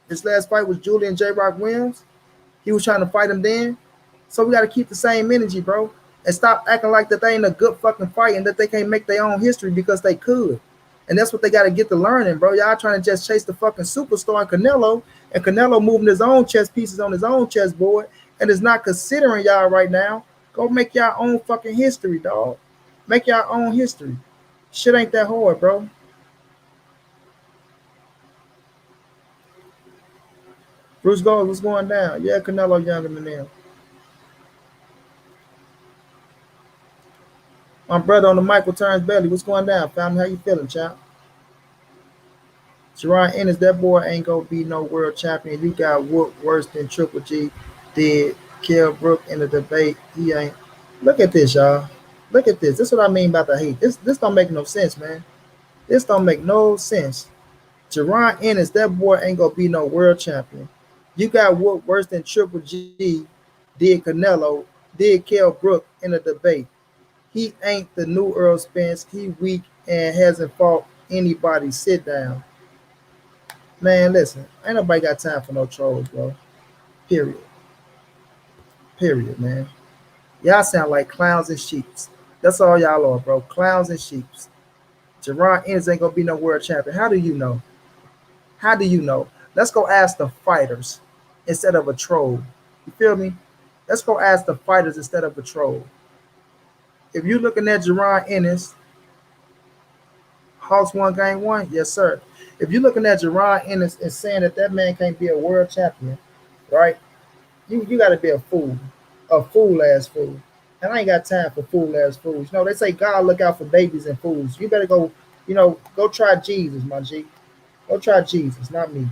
his last fight was Julian J. Rock Williams. He was trying to fight him then. So we got to keep the same energy, bro. And stop acting like that they ain't a good fucking fight and that they can't make their own history because they could. And that's what they got to get to learning, bro. Y'all trying to just chase the fucking superstar in Canelo, and Canelo moving his own chess pieces on his own chessboard and is not considering y'all right now. Go make y'all own fucking history, dog. Make y'all own history. Shit ain't that hard, bro. Bruce Gold, what's going down? Yeah, Canelo younger than them. My brother on the mic returns belly. What's going down, family? How you feeling, champ? Jerron Ennis, that boy ain't gonna be no world champion. You got whooped worse than Triple G did. Kell Brook in the debate. He ain't. Look at this, y'all. Look at this. This is what I mean about the hate. This don't make no sense, man. This don't make no sense. Jerron Ennis, that boy ain't gonna be no world champion. You got whooped worse than Triple G did Canelo, did Kell Brook in the debate. He ain't the new Earl Spence. He weak and hasn't fought anybody. Sit down. Man, listen. Ain't nobody got time for no trolls, bro. Period. Period, man. Y'all sound like clowns and sheeps. That's all y'all are, bro. Clowns and sheeps. Jerron Ennis ain't gonna be no world champion. How do you know? How do you know? Let's go ask the fighters instead of a troll. You feel me? Let's go ask the fighters instead of a troll. If you're looking at Jerron Ennis, Hawks 1 Game 1, yes, sir. If you're looking at Jerron Ennis and saying that that man can't be a world champion, right? You got to be a fool ass fool. And I ain't got time for fool ass fools. You know, they say God look out for babies and fools. You better go, go try Jesus, my G. Go try Jesus, not me.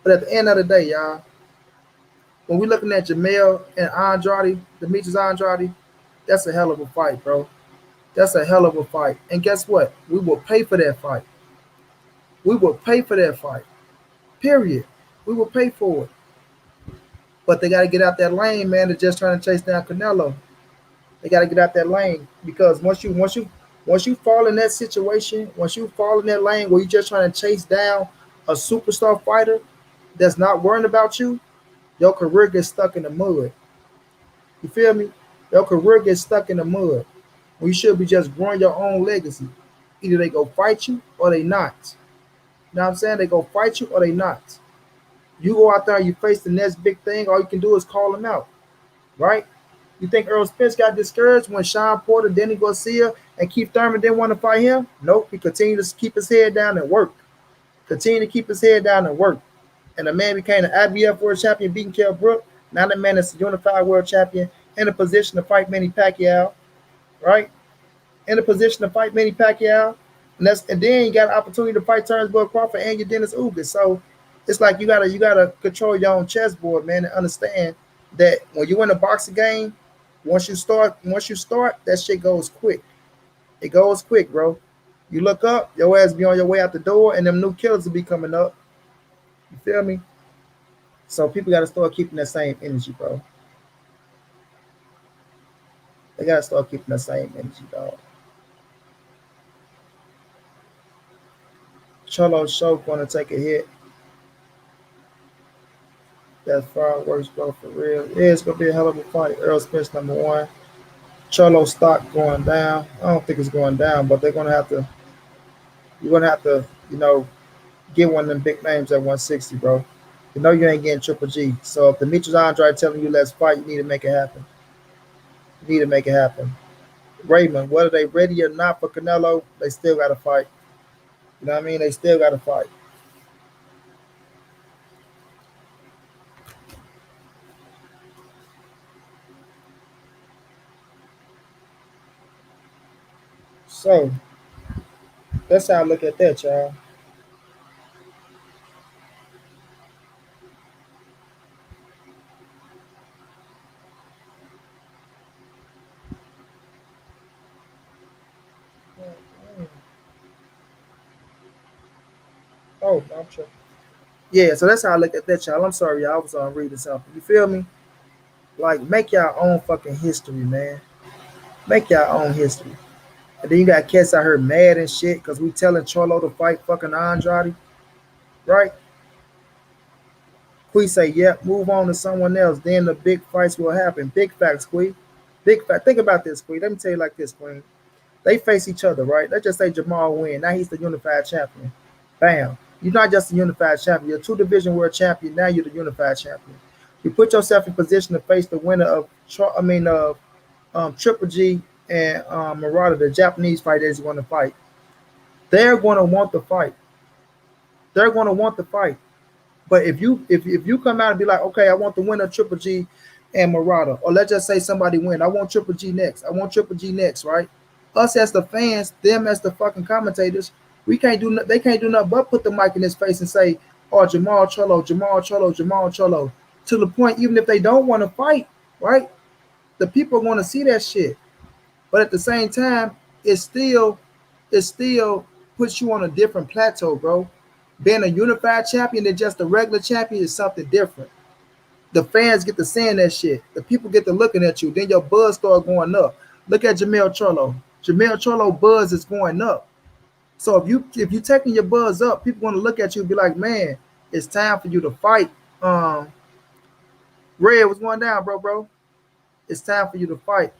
But at the end of the day, y'all, when we looking at Jamel and Andrade, Demetrius Andrade, that's a hell of a fight, bro. That's a hell of a fight. And guess what? We will pay for that fight. We will pay for that fight. Period. We will pay for it. But they got to get out that lane, man. They're just trying to chase down Canelo. They got to get out that lane because once you fall in that situation, once you fall in that lane where you're just trying to chase down a superstar fighter that's not worrying about you, your career gets stuck in the mud. You feel me? Your career gets stuck in the mud. When you should be just growing your own legacy. Either they go fight you or they not. You know what I'm saying? They go fight you or they not. You go out there and you face the next big thing, all you can do is call them out, right? You think Earl Spence got discouraged when Sean Porter, Denny Garcia, and Keith Thurman didn't want to fight him? Nope. He continued to keep his head down and work. Continue to keep his head down and work. And the man became an IBF world champion, beating Kell Brook. Now the man is a unified world champion in a position to fight Manny Pacquiao, right? In a position to fight Manny Pacquiao. And then you got an opportunity to fight Turnbull Crawford and your Dennis Ugas. So it's like you gotta control your own chessboard, man, and understand that when you win a boxing game, once you start, that shit goes quick. It goes quick, bro. You look up, your ass be on your way out the door, and them new killers will be coming up. You feel me? So people gotta start keeping that same energy, bro. They gotta start keeping that same energy, dog. Charlo show gonna take a hit. That's far worse, bro, for real. Yeah, it's gonna be a hell of a fight. Errol Spence #1. Charlo stock going down. I don't think it's going down, but they're gonna have to. You're gonna have to, get one of them big names at 160, bro. You know you ain't getting Triple G. So if Demetrius Andrade telling you let's fight, you need to make it happen. You need to make it happen. Raymond, whether they ready or not for Canelo, they still gotta fight. You know what I mean? They still gotta fight. So that's how I look at that, y'all. Oh, I'm sure. Yeah, so that's how I look at that, y'all. I'm sorry, y'all. I was reading something. You feel me? Like, make your own fucking history, man. Make your own history. And then you got cats out here mad and shit because we telling Charlo to fight fucking Andrade, right? Quee say, yep, move on to someone else. Then the big fights will happen. Big facts, Quee. Big fact. Think about this, Quee. Let me tell you like this, Queen. They face each other, right? Let's just say Jamal win. Now he's the unified champion. Bam. You're not just a unified champion. You're a two-division world champion. Now you're the unified champion. You put yourself in position to face the winner of, Triple G and Murata, the Japanese fighters want to fight. They're going to want the fight. They're going to want the fight. But if you come out and be like, okay, I want the winner of Triple G and Murata, or let's just say somebody win, I want Triple G next. I want Triple G next, right? Us as the fans, them as the fucking commentators, we can't do. They can't do nothing but put the mic in his face and say, "Oh, Jamal Charlo, Jamal Charlo, Jamal Charlo." To the point, even if they don't want to fight, right? The people want to see that shit. But at the same time, it still puts you on a different plateau, bro. Being a unified champion than just a regular champion is something different. The fans get to saying that shit. The people get to looking at you. Then your buzz start going up. Look at Jamel Charlo. Jamel Charlo buzz is going up. So if you taking your buzz up, people want to look at you and be like, man, it's time for you to fight. Red, what's going down, bro? It's time for you to fight.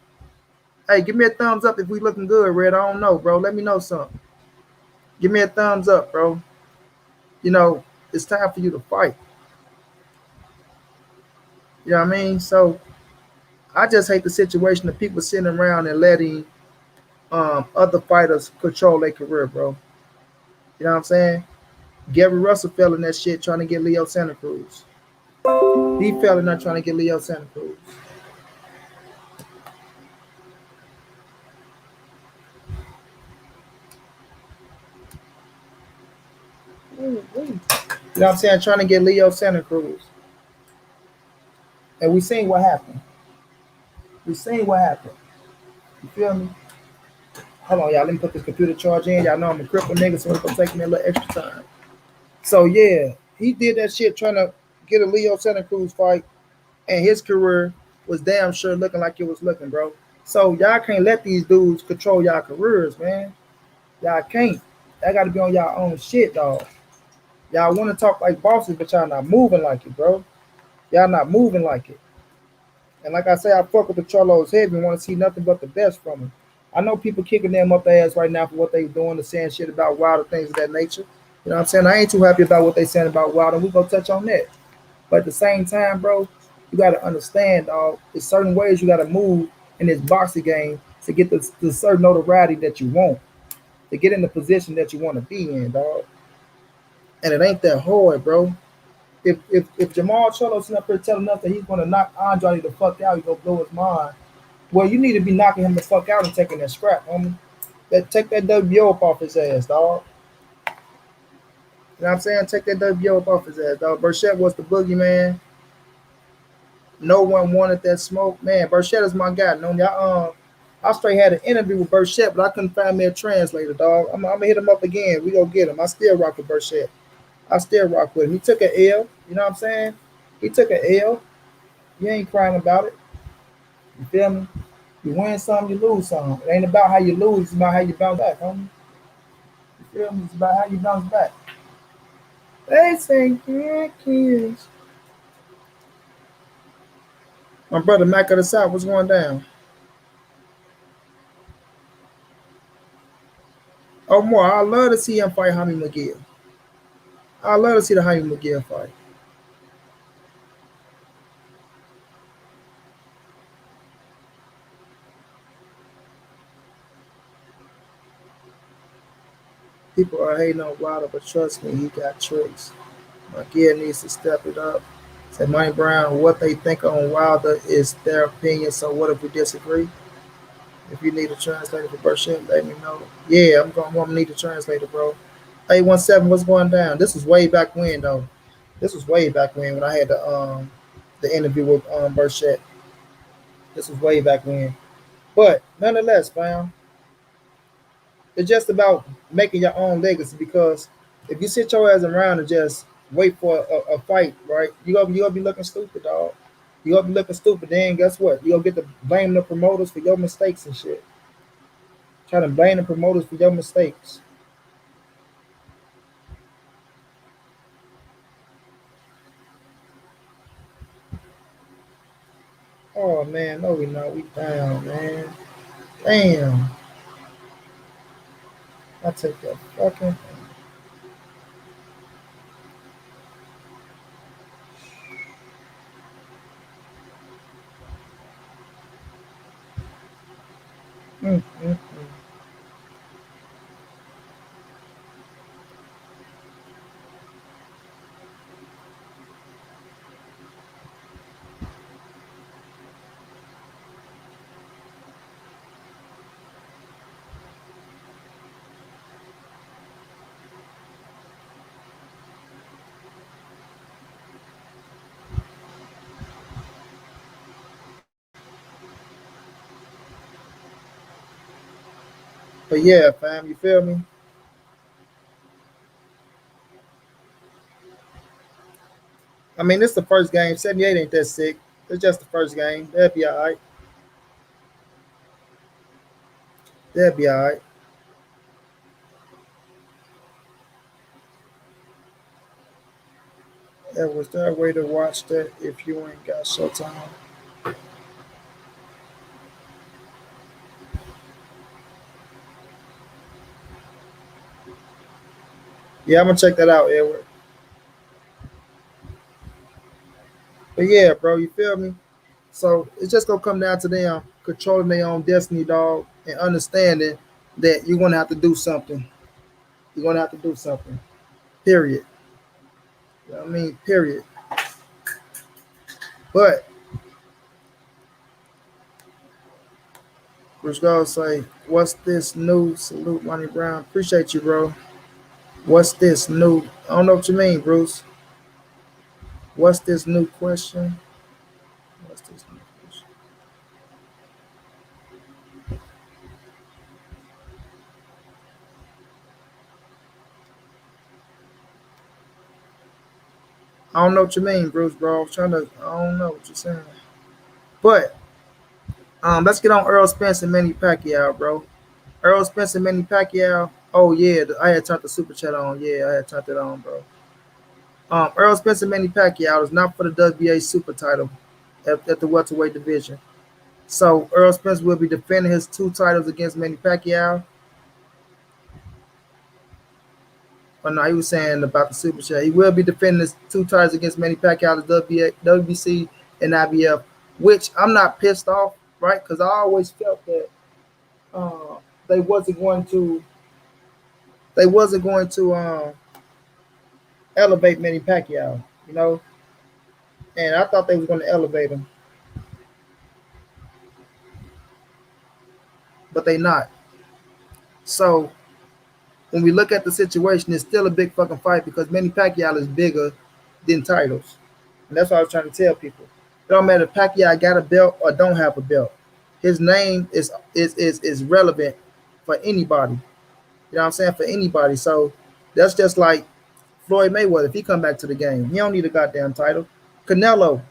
Hey, give me a thumbs up if we looking good, Red. I don't know, bro. Let me know something. Give me a thumbs up, bro. It's time for you to fight. You know what I mean? So I just hate the situation of people sitting around and letting other fighters control their career, bro. You know what I'm saying? Gary Russell fell in that shit trying to get Leo Santa Cruz. He fell in there trying to get Leo Santa Cruz. You know what I'm saying? Trying to get Leo Santa Cruz. And we seen what happened. We seen what happened. You feel me? Hold on, y'all. Let me put this computer charge in. Y'all know I'm a cripple nigga, so it's gonna take me a little extra time. So yeah, he did that shit trying to get a Leo Santa Cruz fight, and his career was damn sure looking like it was looking, bro. So y'all can't let these dudes control y'all careers, man. Y'all can't. Y'all gotta be on y'all own shit, dog. Y'all wanna talk like bosses, but y'all not moving like it, bro. Y'all not moving like it. And like I say, I fuck with the Charlos heavy and want to see nothing but the best from them. I know people kicking them up their ass right now for what they doing and saying shit about Wilder, things of that nature. You know what I'm saying? I ain't too happy about what they saying about Wilder. We gonna touch on that. But at the same time, bro, you gotta understand, dog. There's certain ways you gotta move in this boxing game to get the certain notoriety that you want, to get in the position that you want to be in, dog. And it ain't that hard, bro. If Jamal Charlo sitting up here telling us that he's gonna knock Andrade the fuck out, he's gonna blow his mind. Well, you need to be knocking him the fuck out and taking that scrap, homie. Take that WO up off his ass, dog. You know what I'm saying? Take that WO up off his ass, dog. Burchett was the boogeyman. No one wanted that smoke. Man, Burchett is my guy. No, y'all, I straight had an interview with Burchett, but I couldn't find me a translator, dog. I'm gonna hit him up again. We gonna get him. I still rock with Burchett. I still rock with him. He took an L. You know what I'm saying? He took an L. You ain't crying about it. You feel me? You win some, you lose some. It ain't about how you lose, it's about how you bounce back, homie. You feel me? It's about how you bounce back. They say, yeah, kids. My brother Mac of the South, what's going down? Oh, more. I love to see him fight Jaime McGill. I love to see the Jaime McGill fight. People are hating on Wilder, but trust me, he got tricks. McGill needs to step it up. Said Money Brown, what they think on Wilder is their opinion, so what if we disagree? If you need a translator for Burchett, let me know. Yeah, I'm gonna need a translator, bro. 817, what's going down? This was way back when though. This was way back when I had the interview with Burchett. This was way back when. But nonetheless, fam, it's just about making your own legacy because if you sit your ass around and just wait for a fight, right? You gonna be looking stupid, dog. You gonna be looking stupid. Then guess what? You gonna get to blame the promoters for your mistakes and shit. Trying to blame the promoters for your mistakes. Oh man, no we not. We down, man. Damn. I take that fucking. Mm. But yeah, fam, you feel me? I mean, this is the first game. 78 ain't that sick. It's just the first game. That'll be all right. That'll be all right. That was there a way to watch that if you ain't got Showtime? Yeah, I'm gonna check that out, Edward. But yeah, bro, you feel me? So it's just gonna come down to them controlling their own destiny, dog, and understanding that you're gonna have to do something. You're gonna have to do something. Period. You know what I mean? Period. But Bruce Gold say, what's this new? Salute Money Brown. Appreciate you, bro. What's this new? I don't know what you mean, Bruce. What's this new question? What's this new question? I don't know what you mean, Bruce, bro. I'm trying to. I don't know what you're saying. But let's get on Earl Spence and Manny Pacquiao, bro. Earl Spence and Manny Pacquiao. Oh yeah, I had turned the super chat on. Yeah, I had turned it on, bro. Earl Spence and Manny Pacquiao is not for the WBA super title at the welterweight division. So Earl Spence will be defending his two titles against Manny Pacquiao. Oh no, he was saying about the super chat. He will be defending his two titles against Manny Pacquiao, the WBC and IBF, which I'm not pissed off, right? Because I always felt that uh, they wasn't going to they wasn't going to elevate Manny Pacquiao, you know, and I thought they was going to elevate him, but they not. So when we look at the situation, it's still a big fucking fight because Manny Pacquiao is bigger than titles, and that's what I was trying to tell people. It don't matter if Pacquiao got a belt or don't have a belt. His name is relevant for anybody. You know what I'm saying? For anybody. So that's just like Floyd Mayweather. If he come back to the game, he don't need a goddamn title. Canelo,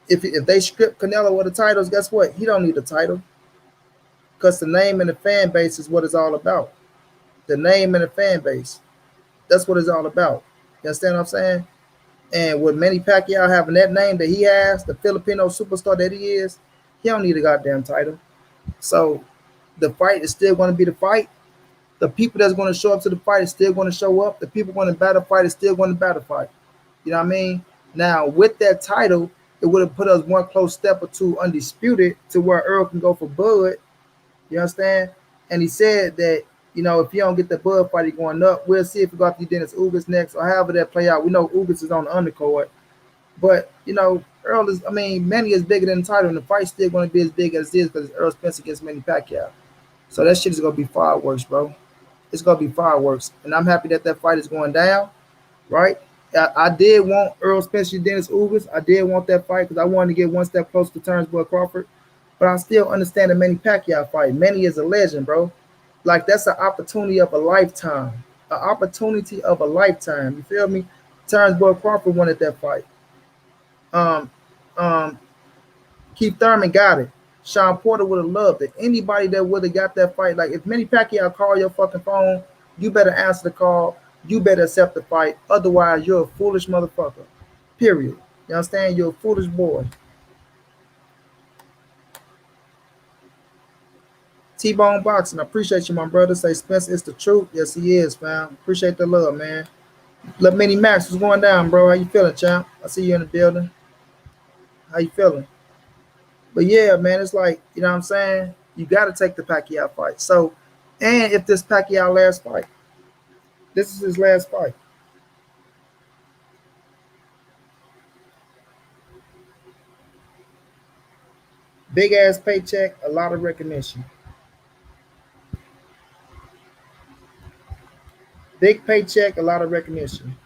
if they strip Canelo of the titles, guess what? He don't need a title because the name and the fan base is what it's all about. The name and the fan base. That's what it's all about. You understand what I'm saying? And with Manny Pacquiao having that name that he has, the Filipino superstar that he is, he don't need a goddamn title. So the fight is still going to be the fight. The people that's going to show up to the fight is still going to show up. The people going to battle fight is still going to battle fight. You know what I mean? Now, with that title, it would have put us one close step or two undisputed to where Earl can go for Bud. You understand? And he said that, you know, if you don't get the Bud fight, he going up. We'll see if we go after Dennis Ugas next or however that play out. We know Ugas is on the undercard. But, you know, Earl is, I mean, Manny is bigger than the title, and the fight's still going to be as big as it is because it's Earl Spence against Manny Pacquiao. So that shit is going to be fireworks, bro. It's going to be fireworks. And I'm happy that that fight is going down, right? I did want Earl Spence and Dennis Ugas. I did want that fight because I wanted to get one step closer to Turnbull Crawford. But I still understand the Manny Pacquiao fight. Manny is a legend, bro. Like, that's an opportunity of a lifetime. An opportunity of a lifetime. You feel me? Turnbull Crawford wanted that fight. Um, um, Keith Thurman got it. Sean Porter would have loved it. Anybody that would have got that fight, like if Manny Pacquiao call your fucking phone, you better answer the call. You better accept the fight. Otherwise, you're a foolish motherfucker. Period. You understand? You're a foolish boy. T-Bone Boxing, I appreciate you, my brother. Say Spencer is the truth. Yes, he is, fam. Appreciate the love, man. Let Mini Max, what's going down, bro? How you feeling, champ? I see you in the building. How you feeling? But yeah, man, it's like, you know what I'm saying? You got to take the Pacquiao fight. So, and if this Pacquiao last fight, this is his last fight. Big ass paycheck, a lot of recognition. Big paycheck, a lot of recognition.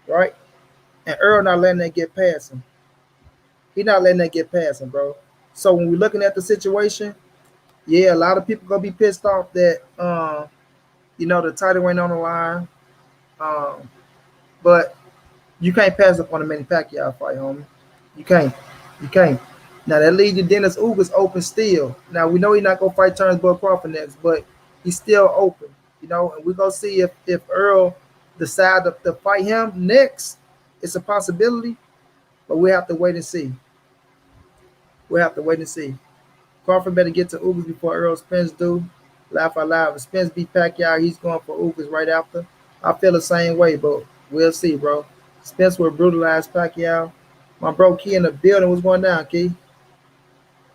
Right? And Earl not letting that get past him. He not letting that get past him, bro. So when we're looking at the situation, yeah, a lot of people gonna be pissed off that you know, the title ain't on the line. Um, but you can't pass up on the Manny Pacquiao fight, homie. You can't. You can't. Now that leads you Dennis Ugas open still. Now we know he's not gonna fight Turnbull Crawford next, but he's still open. You know, and we're gonna see if Earl decide to fight him next. It's a possibility, but we have to wait and see. We have to wait and see. Crawford better get to Ugas before Earl Spence do. Laugh out loud. If Spence beat Pacquiao, he's going for Ugas right after. I feel the same way, but we'll see, bro. Spence will brutalize Pacquiao. My bro Key in the building. What's going down, Key?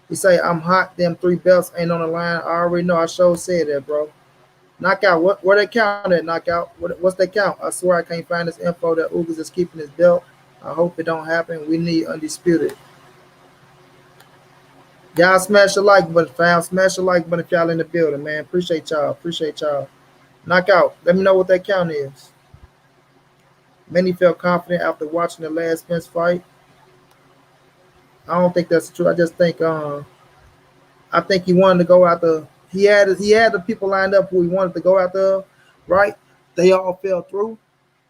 He say, I'm hot. Them three belts ain't on the line. I already know. I sure said that, bro. Knockout. Where they count at, knockout? What's they count? I swear I can't find this info that Ugas is keeping his belt. I hope it don't happen. We need undisputed. Y'all smash the like button, fam. Smash the like button if y'all in the building, man. Appreciate y'all. Appreciate y'all. Knockout. Let me know what that count is. Many felt confident after watching the last Spence fight. I don't think that's true. I think he wanted to go after. He had the people lined up who he wanted to go after, right? They all fell through.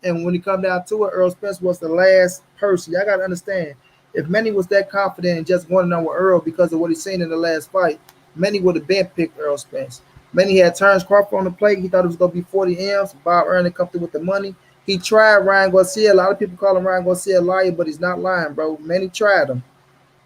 And when it come down to it, Earl Spence was the last person. Y'all gotta understand. If Manny was that confident and just going on with Earl because of what he seen in the last fight, Manny would have been picked Earl Spence. Manny had Terrence Crawford on the plate. He thought it was gonna be 40 M's. Bob Ernie come through with the money. He tried Ryan Garcia. A lot of people call him Ryan Garcia a liar, but he's not lying, bro. Manny tried him.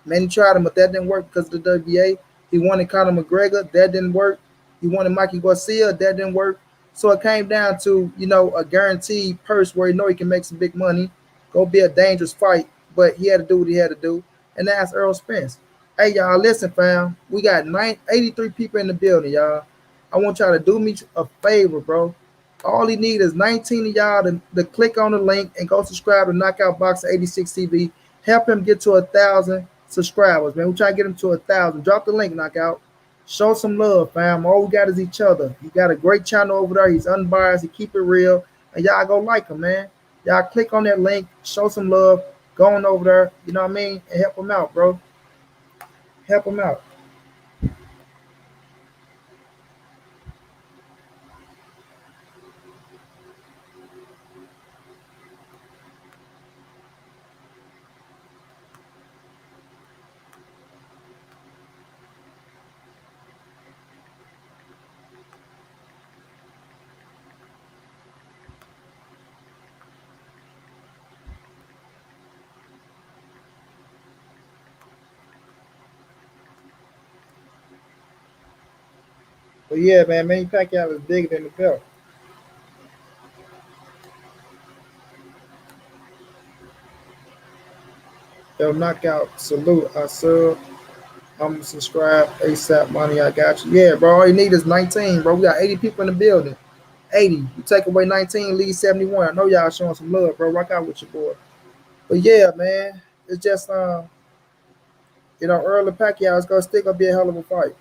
Manny tried him, but that didn't work because of the WBA. He wanted Conor McGregor, that didn't work. He wanted Mikey Garcia, that didn't work. So it came down to, a guaranteed purse where he know he can make some big money. Go be a dangerous fight, but he had to do what he had to do. And that's Earl Spence. Hey, y'all, listen, fam. We got 83 people in the building, y'all. I want y'all to do me a favor, bro. All he need is 19 of y'all to click on the link and go subscribe to Knockout Boxer 86 TV. Help him get to 1,000 subscribers, man. We try to get him to 1,000. Drop the link, Knockout. Show some love, fam. All we got is each other. He got a great channel over there. He's unbiased. He keep it real. And y'all go like him, man. Y'all click on that link. Show some love. Go on over there. You know what I mean? And help him out, bro. Help him out. But yeah, man, Manny Pacquiao is bigger than the belt. Yo, Knockout, salute. I sub. I'm subscribed. ASAP money, I got you. Yeah, bro. All you need is 19, bro. We got 80 people in the building. 80. You take away 19, leave 71. I know y'all showing some love, bro. Rock out with your boy. But yeah, man. It's just Earl and Pacquiao is gonna still gonna be a hell of a fight.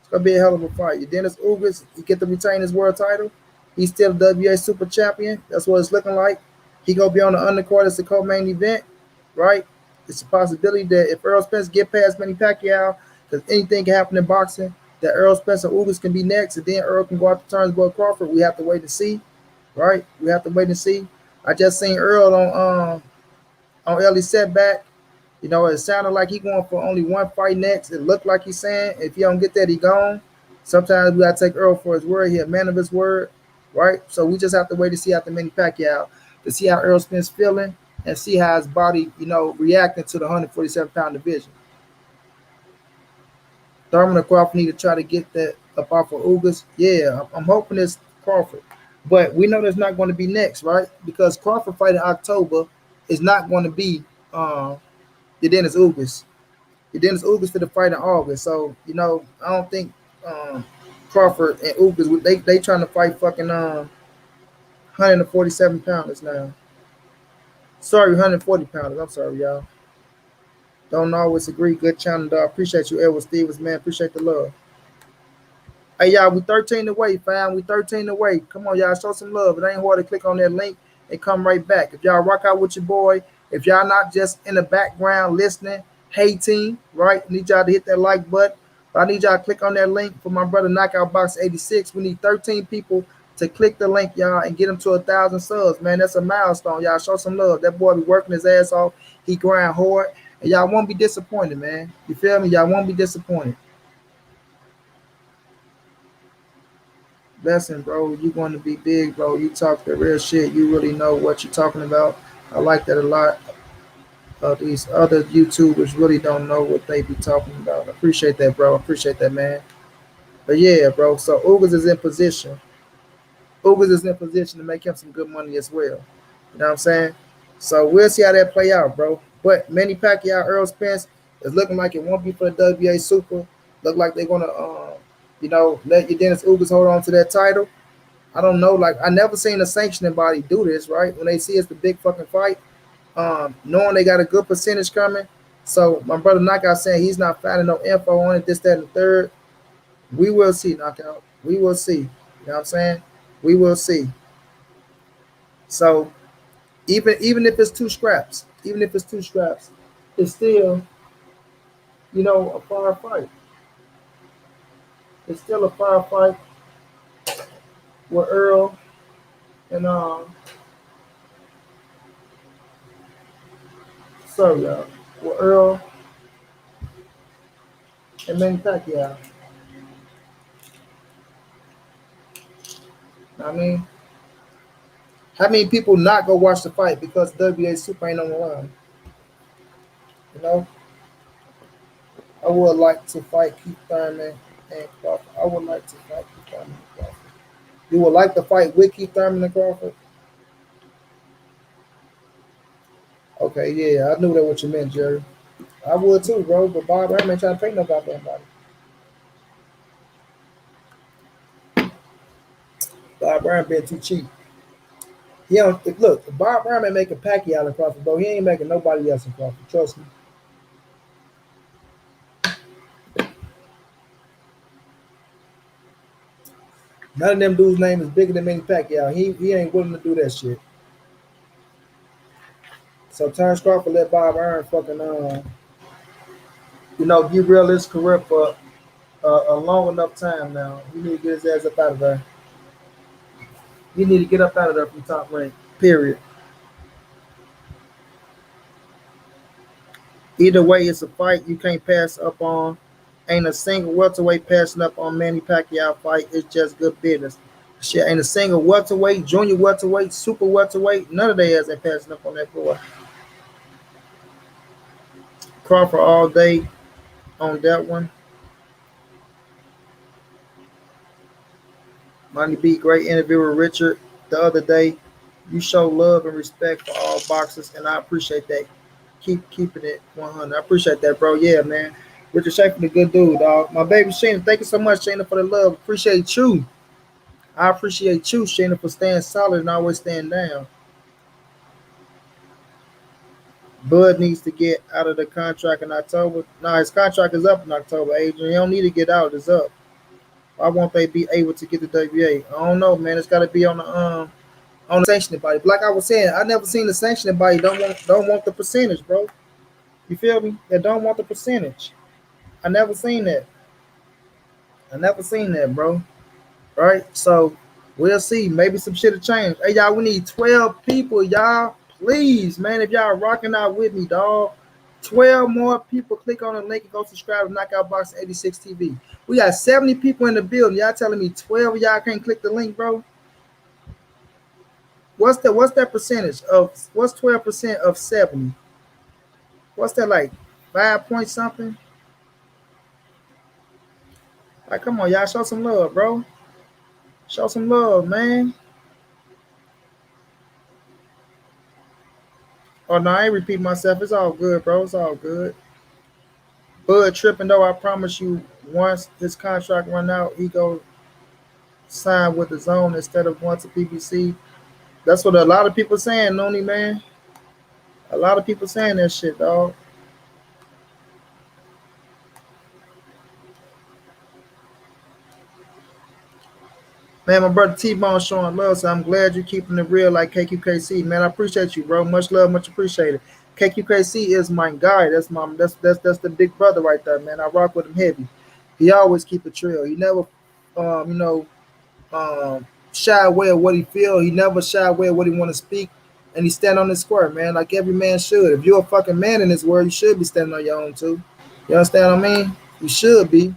It's gonna be a hell of a fight. Dennis Ugas, he get to retain his world title. He's still the WA Super Champion. That's what it's looking like. He gonna be on the undercard as the co-main event, right? It's a possibility that if Earl Spence get past Manny Pacquiao, because anything can happen in boxing, that Earl Spence or Ugas can be next, and then Earl can go out to terms with Crawford. We have to wait and see, right? We have to wait and see. I just seen Earl on Ellie setback. It sounded like he going for only one fight next. It looked like he's saying if he don't get that, he gone. Sometimes we gotta take Earl for his word. He a man of his word, right? So we just have to wait to see after Manny Pacquiao to see how Earl Spence feeling and see how his body, reacting to the 147-pound division. Thurman or Crawford need to try to get that up off of Ugas. Yeah, I'm hoping it's Crawford. But we know that's not going to be next, right? Because Crawford fight in October is not going to be the Dennis Ugas. The Dennis Ugas for the fight in August. So, I don't think Crawford and Ugas, they trying to fight fucking 147 pounders now. Sorry, 140 pounders. I'm sorry, y'all. Don't always agree. Good channel, dog. Appreciate you, Edward Stevens, man. Appreciate the love. Hey, y'all, we 13 away, fam. We 13 away. Come on, y'all. Show some love. It ain't hard to click on that link and come right back. If y'all rock out with your boy, if y'all not just in the background listening, hating, right? Need y'all to hit that like button. But I need y'all to click on that link for my brother Knockout Box 86. We need 13 people to click the link, y'all, and get him to 1,000 subs, man. That's a milestone, y'all. Show some love. That boy be working his ass off. He grind hard. And y'all won't be disappointed, man. You feel me? Y'all won't be disappointed. Blessing, bro. You going to be big, bro. You talk the real shit. You really know what you're talking about. I like that a lot. These other YouTubers really don't know what they be talking about. I appreciate that, bro. I appreciate that, man. But yeah, bro. So Ugas is in position. Ugas is in position to make him some good money as well. You know what I'm saying? So we'll see how that play out, bro. But Manny Pacquiao, Earl Spence is looking like it won't be for the WBA Super. Look like they're gonna, let your Dennis Ugas hold on to that title. I don't know. Like I never seen a sanctioning body do this, right? When they see it's the big fucking fight, knowing they got a good percentage coming. So my brother Knockout saying he's not finding no info on it, this, that, and the third. We will see, Knockout. We will see. You know what I'm saying? We will see. So even if it's two scraps, it's still A firefight. It's still a firefight with Earl and sorry y'all, with Earl and Manny Pacquiao. I mean, how many people not go watch the fight because WA Super ain't on the line? You know, I would like to fight Keith Thurman and Crawford. I would like to fight Keith Thurman and Crawford. You would like to fight with Keith Thurman and Crawford? Okay, yeah, I knew that what you meant, Jerry. I would too, bro. But Bob Arum ain't trying to pay no goddamn body. Bob Arum been too cheap. He don't look. Bob Arum ain't making Pacquiao and Crawford, bro. He ain't making nobody else in Crawford. Trust me. None of them dudes' name is bigger than Manny Pacquiao. He ain't willing to do that shit. So Terrence Crawford let Bob Arum fucking be real his career for a long enough time now. He need to get his ass up out of there. He need to get up out of there from top rank. Period. Either way, it's a fight you can't pass up on. Ain't a single welterweight passing up on Manny Pacquiao fight. It's just good business. Shit, ain't a single welterweight, junior welterweight, super welterweight. None of they ass ain't passing up on that boy. Crawford all day on that one. Money B, great interview with Richard the other day. You show love and respect for all boxers, and I appreciate that. Keep keeping it 100. I appreciate that, bro. Yeah, man. Richard Schaefer, a good dude, dog. My baby Shayna, thank you so much, Shayna, for the love. Appreciate you. I appreciate you, Shayna, for staying solid and always staying down. Bud needs to get out of the contract in October. Nah, his contract is up in October, Adrian. He don't need to get out. It's up. Why won't they be able to get the WA? I don't know, man. It's got to be on the sanctioning body. Like I was saying, I never seen the sanctioning body don't want the percentage, bro. You feel me? They don't want the percentage. I never seen that. I never seen that, bro. Right? So we'll see. Maybe some shit will change. Hey y'all, we need 12 people, y'all. Please, man, if y'all rocking out with me, dog. 12 more people. Click on the link and go subscribe to Knockout Box 86 TV. We got 70 people in the building. Y'all telling me 12 of y'all can't click the link, bro? What's that percentage of what's 12% of 70? What's that like? 5 point something? Like, come on, y'all, show some love, bro. Show some love, man. Oh no, I ain't repeat myself. It's all good, bro. It's all good. Bud tripping though. I promise you, once his contract run out, he go sign with the zone instead of going to PBC. That's what a lot of people saying, Noni man. A lot of people saying that shit, dog. Man, my brother T-Bone showing love, so I'm glad you're keeping it real like KQKC. Man, I appreciate you, bro. Much love, much appreciated. KQKC is my guy. That's the big brother right there, man. I rock with him heavy. He always keep it real. He never, um, you know, shy away of what he feel. He never shy away of what he want to speak, and he stand on his square, man, like every man should. If you're a fucking man in this world, you should be standing on your own too. You understand what I mean? You should be.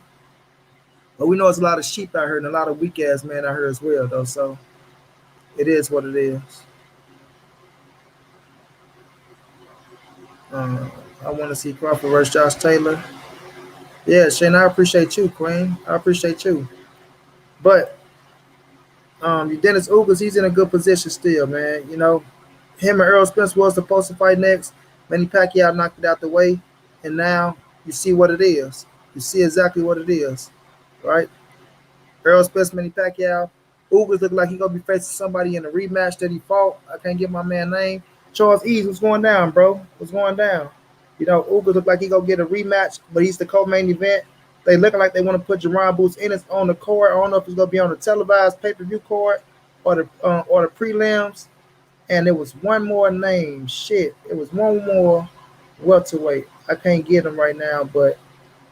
But we know it's a lot of sheep out here and a lot of weak ass men out here as well, though. So it is what it is. Uh, I want to see Crawford versus Josh Taylor. Yeah, Shane, I appreciate you, Queen. I appreciate you. But Dennis Ugas, he's in a good position still, man. Him and Errol Spence was supposed to fight next. Manny Pacquiao knocked it out the way, and now you see what it is. You see exactly what it is, right? Errol Spence, Manny Pacquiao. Ugas look like he gonna be facing somebody in a rematch that he fought. I can't get my man name. Charles Ease, what's going down, bro? What's going down? Ugas look like he gonna get a rematch, but he's the co-main event. They looking like they want to put Jerron Boots in on the card. I don't know if it's gonna be on the televised pay-per-view card or the prelims. And there was one more name. Shit, it was one more welterweight. I can't get him right now, but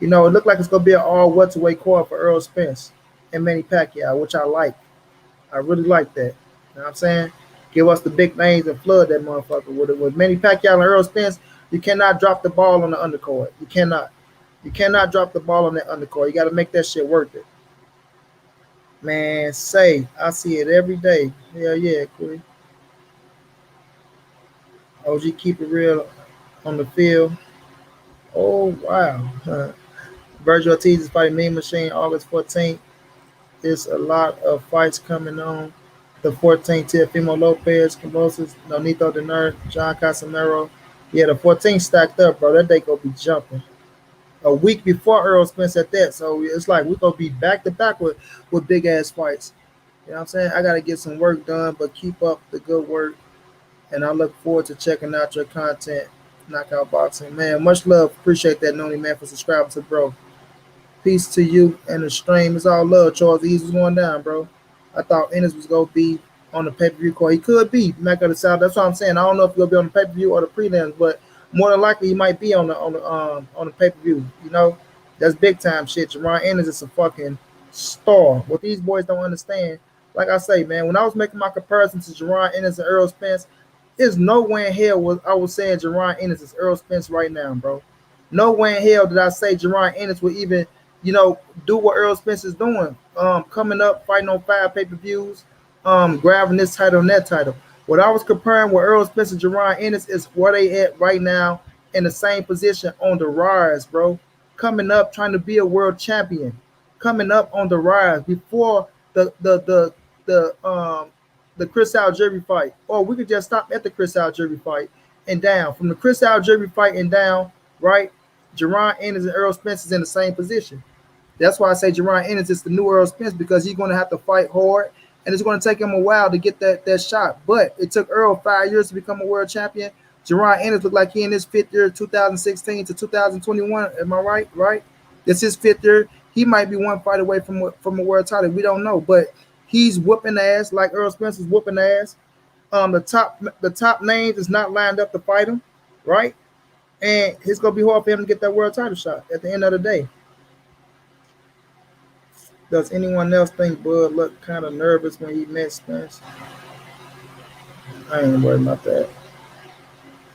It looked like it's gonna be an all welterweight card for Earl Spence and Manny Pacquiao, which I like. I really like that. You know what I'm saying? Give us the big names and flood that motherfucker with it. With Manny Pacquiao and Earl Spence, you cannot drop the ball on the undercard. You cannot. You cannot drop the ball on that undercard. You got to make that shit worth it. Man, say I see it every day. Hell yeah, Queen. OG keep it real on the field. Oh wow. Virgil Ortiz is fighting Mean Machine August 14th. There's a lot of fights coming on. The 14th, Teofimo Lopez, Cambosos, Nonito Denard, John Casamero. Yeah, the 14th stacked up, bro. That day gonna be jumping. A week before Earl Spence at that. So it's like we're gonna be back to back with big ass fights. You know what I'm saying? I gotta get some work done, but keep up the good work. And I look forward to checking out your content. Knockout Boxing. Man, much love. Appreciate that, Noni man, for subscribing to bro. Peace to you and the stream. It's all love. Charles Ease was going down, bro. I thought Ennis was gonna be on the pay per view card. He could be Mac of the South. That's what I'm saying. I don't know if he's gonna be on the pay per view or the prelims, but more than likely he might be on the pay per view. That's big time shit. Jerron Ennis is a fucking star. What these boys don't understand, like I say, man, when I was making my comparison to Jerron Ennis and Earl Spence, there's no way in hell was I was saying Jerron Ennis is Earl Spence right now, bro. No way in hell did I say Jerron Ennis would even do what Earl Spence is doing. Coming up, fighting on 5 pay-per-views, grabbing this title and that title. What I was comparing with Earl Spence and Jerron Ennis is where they at right now in the same position on the rise, bro. Coming up, trying to be a world champion. Coming up on the rise before the Chris Algieri fight. Or we could just stop at the Chris Algieri fight and down. From the Chris Algieri fight and down, right? Jerron Ennis and Earl Spence is in the same position. That's why I say Jerron Ennis is the new Errol Spence because he's going to have to fight hard, and it's going to take him a while to get that shot. But it took Errol 5 years to become a world champion. Jerron Ennis looked like he in his fifth year, 2016 to 2021. Am I right? Right? It's his fifth year. He might be one fight away from a world title. We don't know, but he's whooping ass like Errol Spence is whooping ass. The top names is not lined up to fight him, right? And it's gonna be hard for him to get that world title shot at the end of the day. Does anyone else think Bud looked kind of nervous when he met Spence? I ain't worried about that.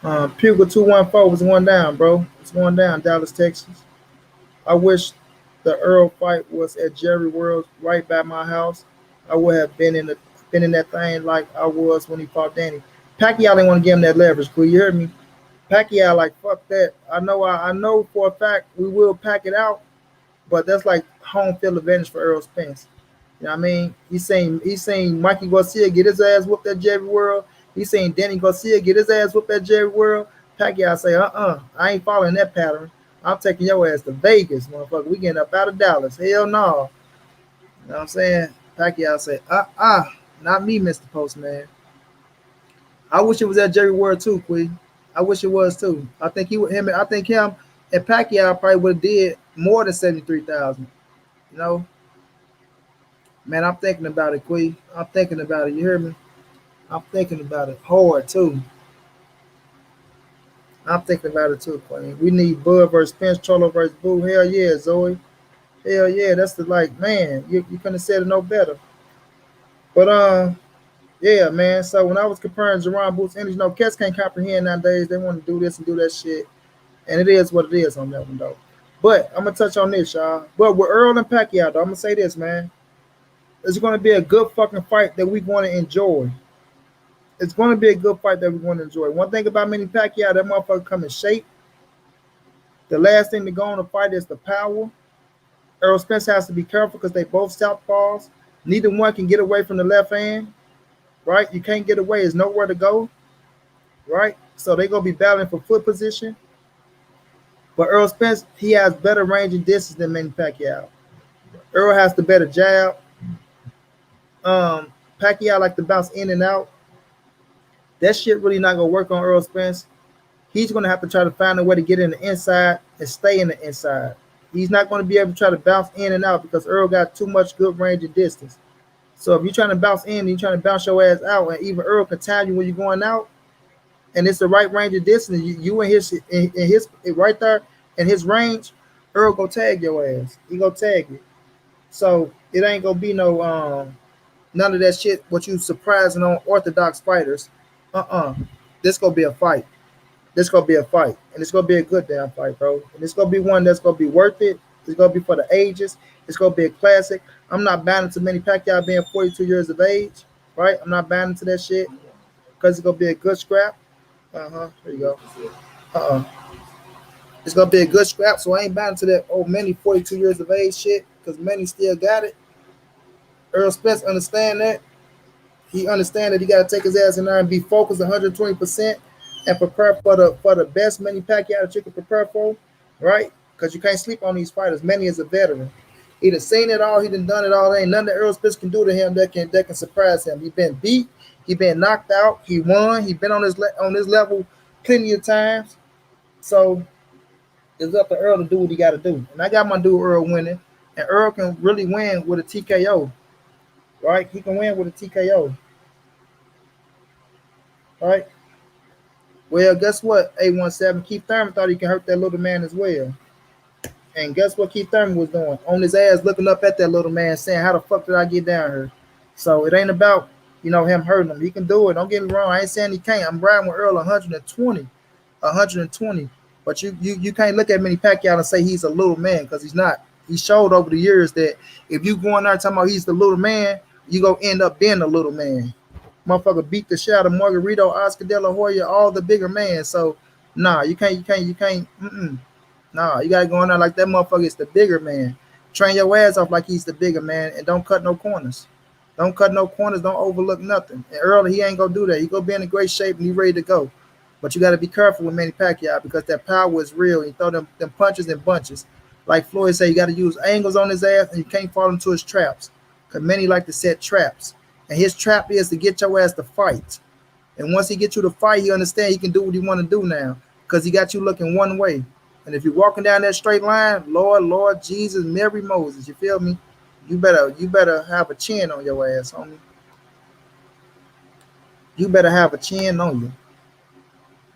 Puga 214 was going down, bro. It's going down, Dallas, Texas. I wish the Earl fight was at Jerry World's right by my house. I would have been in that thing like I was when he fought Danny. Pacquiao didn't want to give him that leverage. Could you hear me? Pacquiao like fuck that. I know for a fact we will pack it out, but that's like home field advantage for Earl Spence. You know what I mean? He's saying Mikey Garcia get his ass whooped at Jerry World. He's saying Danny Garcia get his ass whooped at Jerry World. Pacquiao say, I ain't following that pattern. I'm taking your ass to Vegas, motherfucker. We getting up out of Dallas. Hell no. You know what I'm saying? Pacquiao say, not me, Mr. Postman. I wish it was at Jerry World too, Queen. I wish it was too. I think him and Pacquiao probably would have did more than 73,000. You know, man, I'm thinking about it, Queen. I'm thinking about it. You hear me? I'm thinking about it hard too. I'm thinking about it too, Queen. We need Bud versus Spence, Charlo versus Boo. Hell yeah, Zoe. Hell yeah, that's the like, man. You couldn't have said it no better. But yeah, man. So when I was comparing Jerron Boots energy, cats can't comprehend nowadays. They want to do this and do that shit, and it is what it is on that one though. But I'm gonna touch on this, y'all. But with Earl and Pacquiao, though, I'm gonna say this, man. It's gonna be a good fucking fight that we want to enjoy. It's gonna be a good fight that we want to enjoy. One thing about Manny Pacquiao, that motherfucker come in shape. The last thing to go on the fight is the power. Earl Spence has to be careful because they both southpaws. Neither one can get away from the left hand, right? You can't get away. There's nowhere to go, right? So they're gonna be battling for foot position. But Earl Spence, he has better range and distance than Manny Pacquiao. Earl has the better jab. Pacquiao like to bounce in and out. That shit really not gonna work on Earl Spence. He's gonna have to try to find a way to get in the inside and stay in the inside. He's not gonna be able to try to bounce in and out because Earl got too much good range and distance. So if you're trying to bounce in, you're trying to bounce your ass out, and even Earl can time you when you're going out, and it's the right range of distance. You and his right there in his range. Earl go tag your ass. He go tag you. So it ain't gonna be no none of that shit. What you surprising on orthodox fighters? Uh. This gonna be a fight. This gonna be a fight, and it's gonna be a good damn fight, bro. And it's gonna be one that's gonna be worth it. It's gonna be for the ages. It's gonna be a classic. I'm not buying into Manny Pacquiao being 42 years of age, right? I'm not buying into that shit because it's gonna be a good scrap. There you go. Uh. It's gonna be a good scrap. So I ain't buying into that old Manny 42 years of age shit because Manny still got it. Earl Spence understand that. He understand that he got to take his ass in there and be focused 120% and prepare for the best Manny Pacquiao that you can prepare for, right? Because you can't sleep on these fighters. Manny is a veteran. He done seen it all. He done it all. There ain't nothing that Earl Spence can do to him that can surprise him. He been beat. He been knocked out. He won. He been on this level plenty of times. So it's up to Earl to do what he got to do. And I got my dude Earl winning, and Earl can really win with a TKO, right? He can win with a TKO, right? Well, guess what? A17 Keith Thurman thought he can hurt that little man as well. And guess what Keith Thurman was doing? On his ass looking up at that little man saying, how the fuck did I get down here? So it ain't about, him hurting him. He can do it. Don't get me wrong. I ain't saying he can't. I'm riding with Earl 120. 120. But you can't look at Manny Pacquiao and say he's a little man because he's not. He showed over the years that if you go in there talking about he's the little man, you go end up being a little man. Motherfucker beat the shit out of Margarito, Oscar De La Hoya, all the bigger man. So nah, you can't. Nah, you gotta go in there like that motherfucker is the bigger man. Train your ass off like he's the bigger man and don't cut no corners. Don't cut no corners. Don't overlook nothing. And early he ain't gonna do that. He gonna be in a great shape and he ready to go. But you got to be careful with Manny Pacquiao because that power is real. He throw them punches in bunches. Like Floyd said, you got to use angles on his ass and you can't fall into his traps. Because Manny like to set traps. And his trap is to get your ass to fight. And once he gets you to fight, he understand he can do what he want to do now. Because he got you looking one way. And if you're walking down that straight line, Lord, Jesus, Mary, Moses, you feel me? You better have a chin on your ass, homie. You better have a chin on you.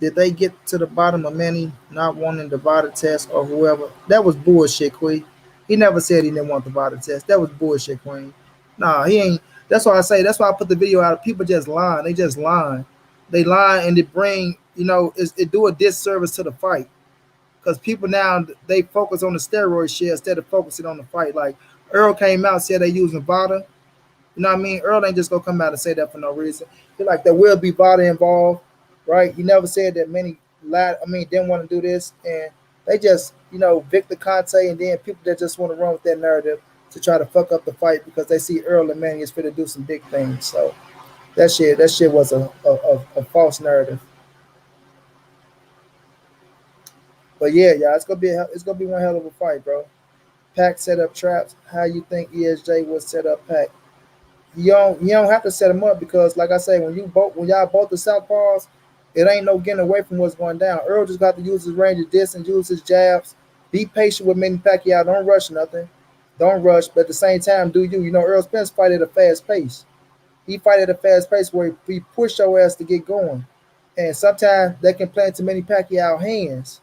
Did they get to the bottom of Manny not wanting the VADA test or whoever? That was bullshit, Queen. He never said he didn't want the VADA test. That was bullshit, Queen. Nah, he ain't. That's why I say. That's why I put the video out. People just lying. They just lying. They lie and they bring. It do a disservice to the fight because people now they focus on the steroid shit instead of focusing on the fight. Like Errol came out said they using VADA. You know what I mean? Earl ain't just gonna come out and say that for no reason. He like there will be VADA involved, right? He never said that many lied. I mean, didn't want to do this, and they just, Victor Conte, and then people that just want to run with that narrative to try to fuck up the fight because they see Earl and Manny is fit to do some big things. So that shit was a false narrative. But yeah, it's gonna be one hell of a fight, bro. Pac set up traps. How you think ESJ would set up Pac? You don't have to set them up because, like I say, when y'all both the southpaws, it ain't no getting away from what's going down. Earl just got to use his range of distance, use his jabs. Be patient with Manny Pacquiao. Don't rush nothing. Don't rush, but at the same time, do you? Earl Spence fight at a fast pace. He fight at a fast pace where he push your ass to get going, and sometimes that can play into Manny Pacquiao hands.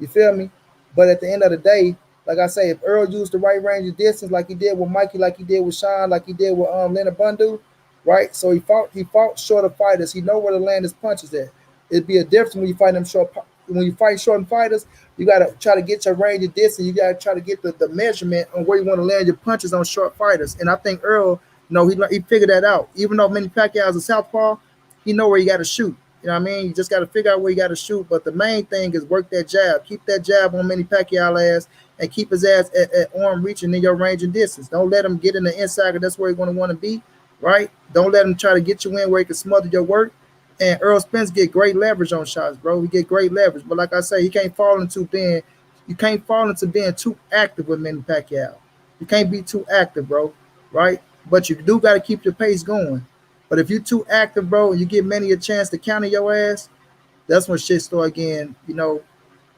You feel me? But at the end of the day, like I say, if Earl used the right range of distance, like he did with Mikey, like he did with Sean, like he did with Leonard Bundu, right? So he fought shorter fighters. He know where to land his punches at. It'd be a difference when you fight them short. When you fight short fighters, you gotta try to get your range of distance. You gotta try to get the measurement on where you want to land your punches on short fighters. And I think Earl, he figured that out. Even though Manny Pacquiao is a southpaw, he know where you got to shoot. You know what I mean? You just got to figure out where you got to shoot. But the main thing is work that jab. Keep that jab on Manny Pacquiao ass and keep his ass at arm reaching in your range and distance. Don't let him get in the inside because that's where he's going to want to be, right? Don't let him try to get you in where he can smother your work. And Earl Spence get great leverage on shots, bro. He get great leverage. But like I say, you can't fall into being too active with Manny Pacquiao. You can't be too active, bro, right? But you do got to keep your pace going. But if you're too active, bro, and you give Manny a chance to counter your ass, that's when shit start again. You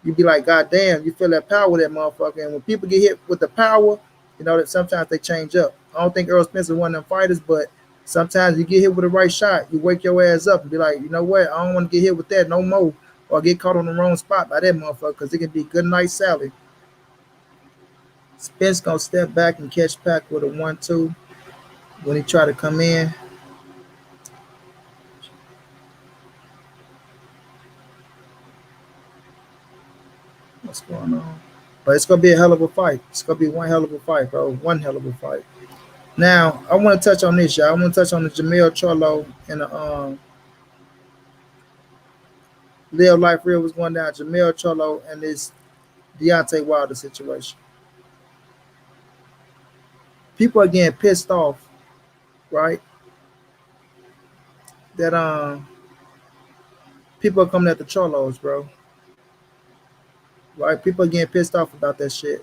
be like, God damn, you feel that power with that motherfucker. And when people get hit with the power, that sometimes they change up. I don't think Earl Spence is one of them fighters, but sometimes you get hit with the right shot, you wake your ass up and be like, you know what, I don't want to get hit with that no more or get caught on the wrong spot by that motherfucker because it can be good night salad. Spence gonna step back and catch Pac with a 1-2 when he try to come in. What's going on? But it's gonna be a hell of a fight. It's gonna be one hell of a fight, bro. One hell of a fight. Now I want to touch on this, y'all. I want to touch on the Jamil Charlo and the Leo Life Real was going down. Jamil Charlo and this Deontay Wilder situation. People are getting pissed off, right? That people are coming at the Charlos, bro. Right? People are getting pissed off about that shit.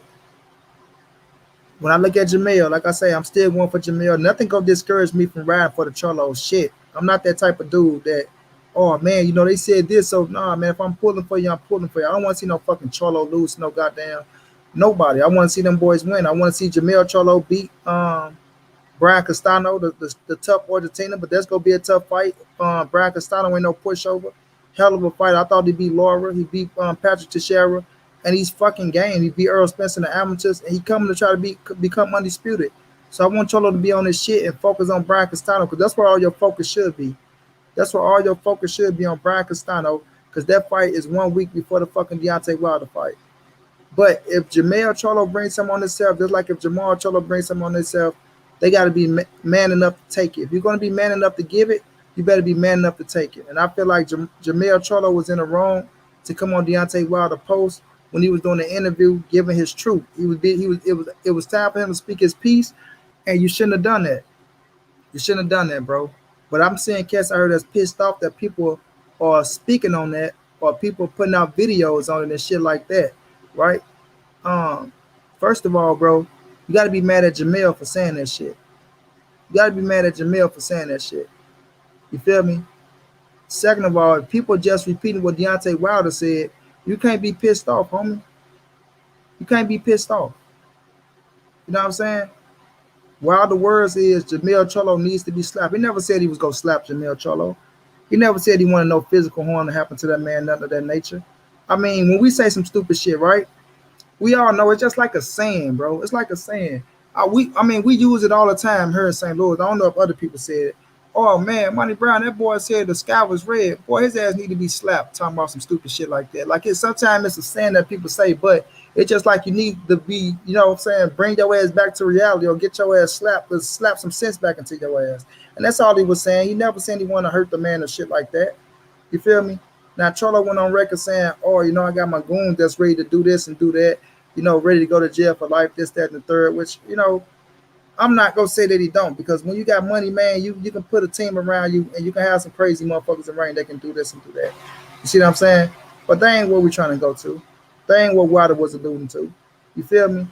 When I look at Jamil, like I say, I'm still going for Jamil. Nothing gonna discourage me from riding for the Charlo shit. I'm not that type of dude that, oh man, they said this, so nah, man. If I'm pulling for you, I'm pulling for you. I don't want to see no fucking Charlo lose, no goddamn nobody. I want to see them boys win. I want to see Jamil Charlo beat Brian Castano, the tough Argentina, but that's gonna be a tough fight. Brian Castano ain't no pushover. Hell of a fight. I thought he beat Laura. He beat Patrick Teixeira, and he's fucking game. He beat Errol Spence in the amateurs, and he coming to try to become undisputed. So I want Cholo to be on this shit and focus on Brian Castano, because that's where all your focus should be. That's where all your focus should be, on Brian Castano, because that fight is 1 week before the fucking Deontay Wilder fight. But if Jamel Charlo brings some on himself, just like if Jamal Charlo brings some on himself, they got to be man enough to take it. If you're going to be man enough to give it, you better be man enough to take it. And I feel like Jamel Charlo was in the wrong to come on Deontay Wilder post when he was doing the interview, giving his truth. It was time for him to speak his piece, and you shouldn't have done that. You shouldn't have done that, bro. But I'm seeing cats I heard that's pissed off that people are speaking on that, or people putting out videos on it and shit like that, right? First of all, bro, you got to be mad at Jamel for saying that shit. You got to be mad at Jamel for saying that shit. You feel me? Second of all, if people just repeating what Deontay Wilder said, you can't be pissed off, homie. You can't be pissed off. You know what I'm saying? Wilder words is Jamel Charlo needs to be slapped. He never said he was going to slap Jamel Charlo. He never said he wanted no physical harm to happen to that man, nothing of that nature. I mean, when we say some stupid shit, right? We all know it's just like a saying, bro. It's like a saying. We use it all the time here in St. Louis. I don't know if other people said it. Oh man, Manny Brown, that boy said the sky was red. Boy, his ass need to be slapped talking about some stupid shit like that. Like sometimes it's a saying that people say, but it's just like you need to be, you know what I'm saying, bring your ass back to reality or get your ass slapped, or slap some sense back into your ass. And that's all he was saying. He never said he wanted to hurt the man or shit like that. You feel me? Now Charlo went on record saying, oh, I got my goon that's ready to do this and do that, ready to go to jail for life, this, that, and the third, which, I'm not gonna say that he don't, because when you got money, man, you can put a team around you and you can have some crazy motherfuckers around that can do this and do that. You see what I'm saying? But they ain't what we're trying to go to. They ain't what Wilder was alluding to. You feel me?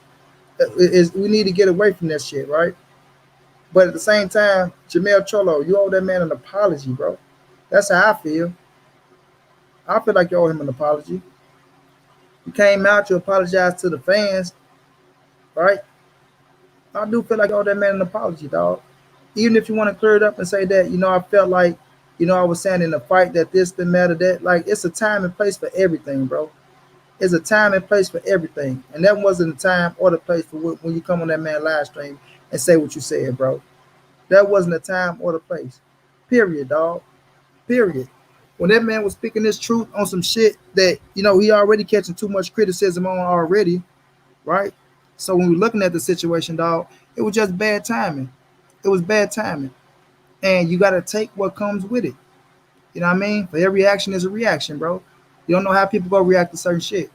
We need to get away from that shit, right? But at the same time, Jamel Charlo, you owe that man an apology, bro. That's how I feel. I feel like you owe him an apology. You came out, you apologized to the fans, right? I do feel like I owe that man an apology, dog. Even if you want to clear it up and say that, I felt like, I was saying in the fight that this didn't matter, that, like, it's a time and place for everything, bro. It's a time and place for everything. And that wasn't the time or the place for when you come on that man live stream and say what you said, bro. That wasn't the time or the place. Period, dog. Period. When that man was speaking his truth on some shit that, he already catching too much criticism on already, right? So when we're looking at the situation, dog, it was just bad timing. It was bad timing. And you got to take what comes with it. You know what I mean? For every action is a reaction, bro. You don't know how people go react to certain shit.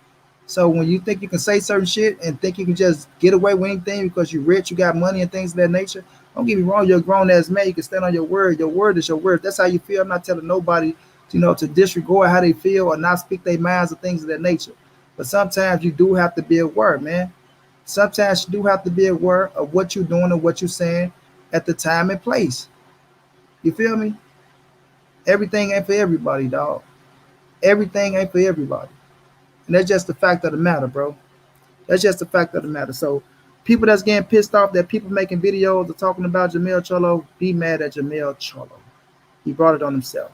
So when you think you can say certain shit and think you can just get away with anything because you're rich, you got money and things of that nature, don't get me wrong, you're a grown-ass man. You can stand on your word. Your word is your word. That's how you feel. I'm not telling nobody, to disregard how they feel or not speak their minds or things of that nature. But sometimes you do have to be aware, man. Sometimes you do have to be aware of what you're doing and what you're saying at the time and place. You feel me? Everything ain't for everybody, dog. Everything ain't for everybody. And that's just the fact of the matter, bro. That's just the fact of the matter. So people that's getting pissed off that people making videos or talking about Jamel Charlo, be mad at Jamel Charlo. He brought it on himself.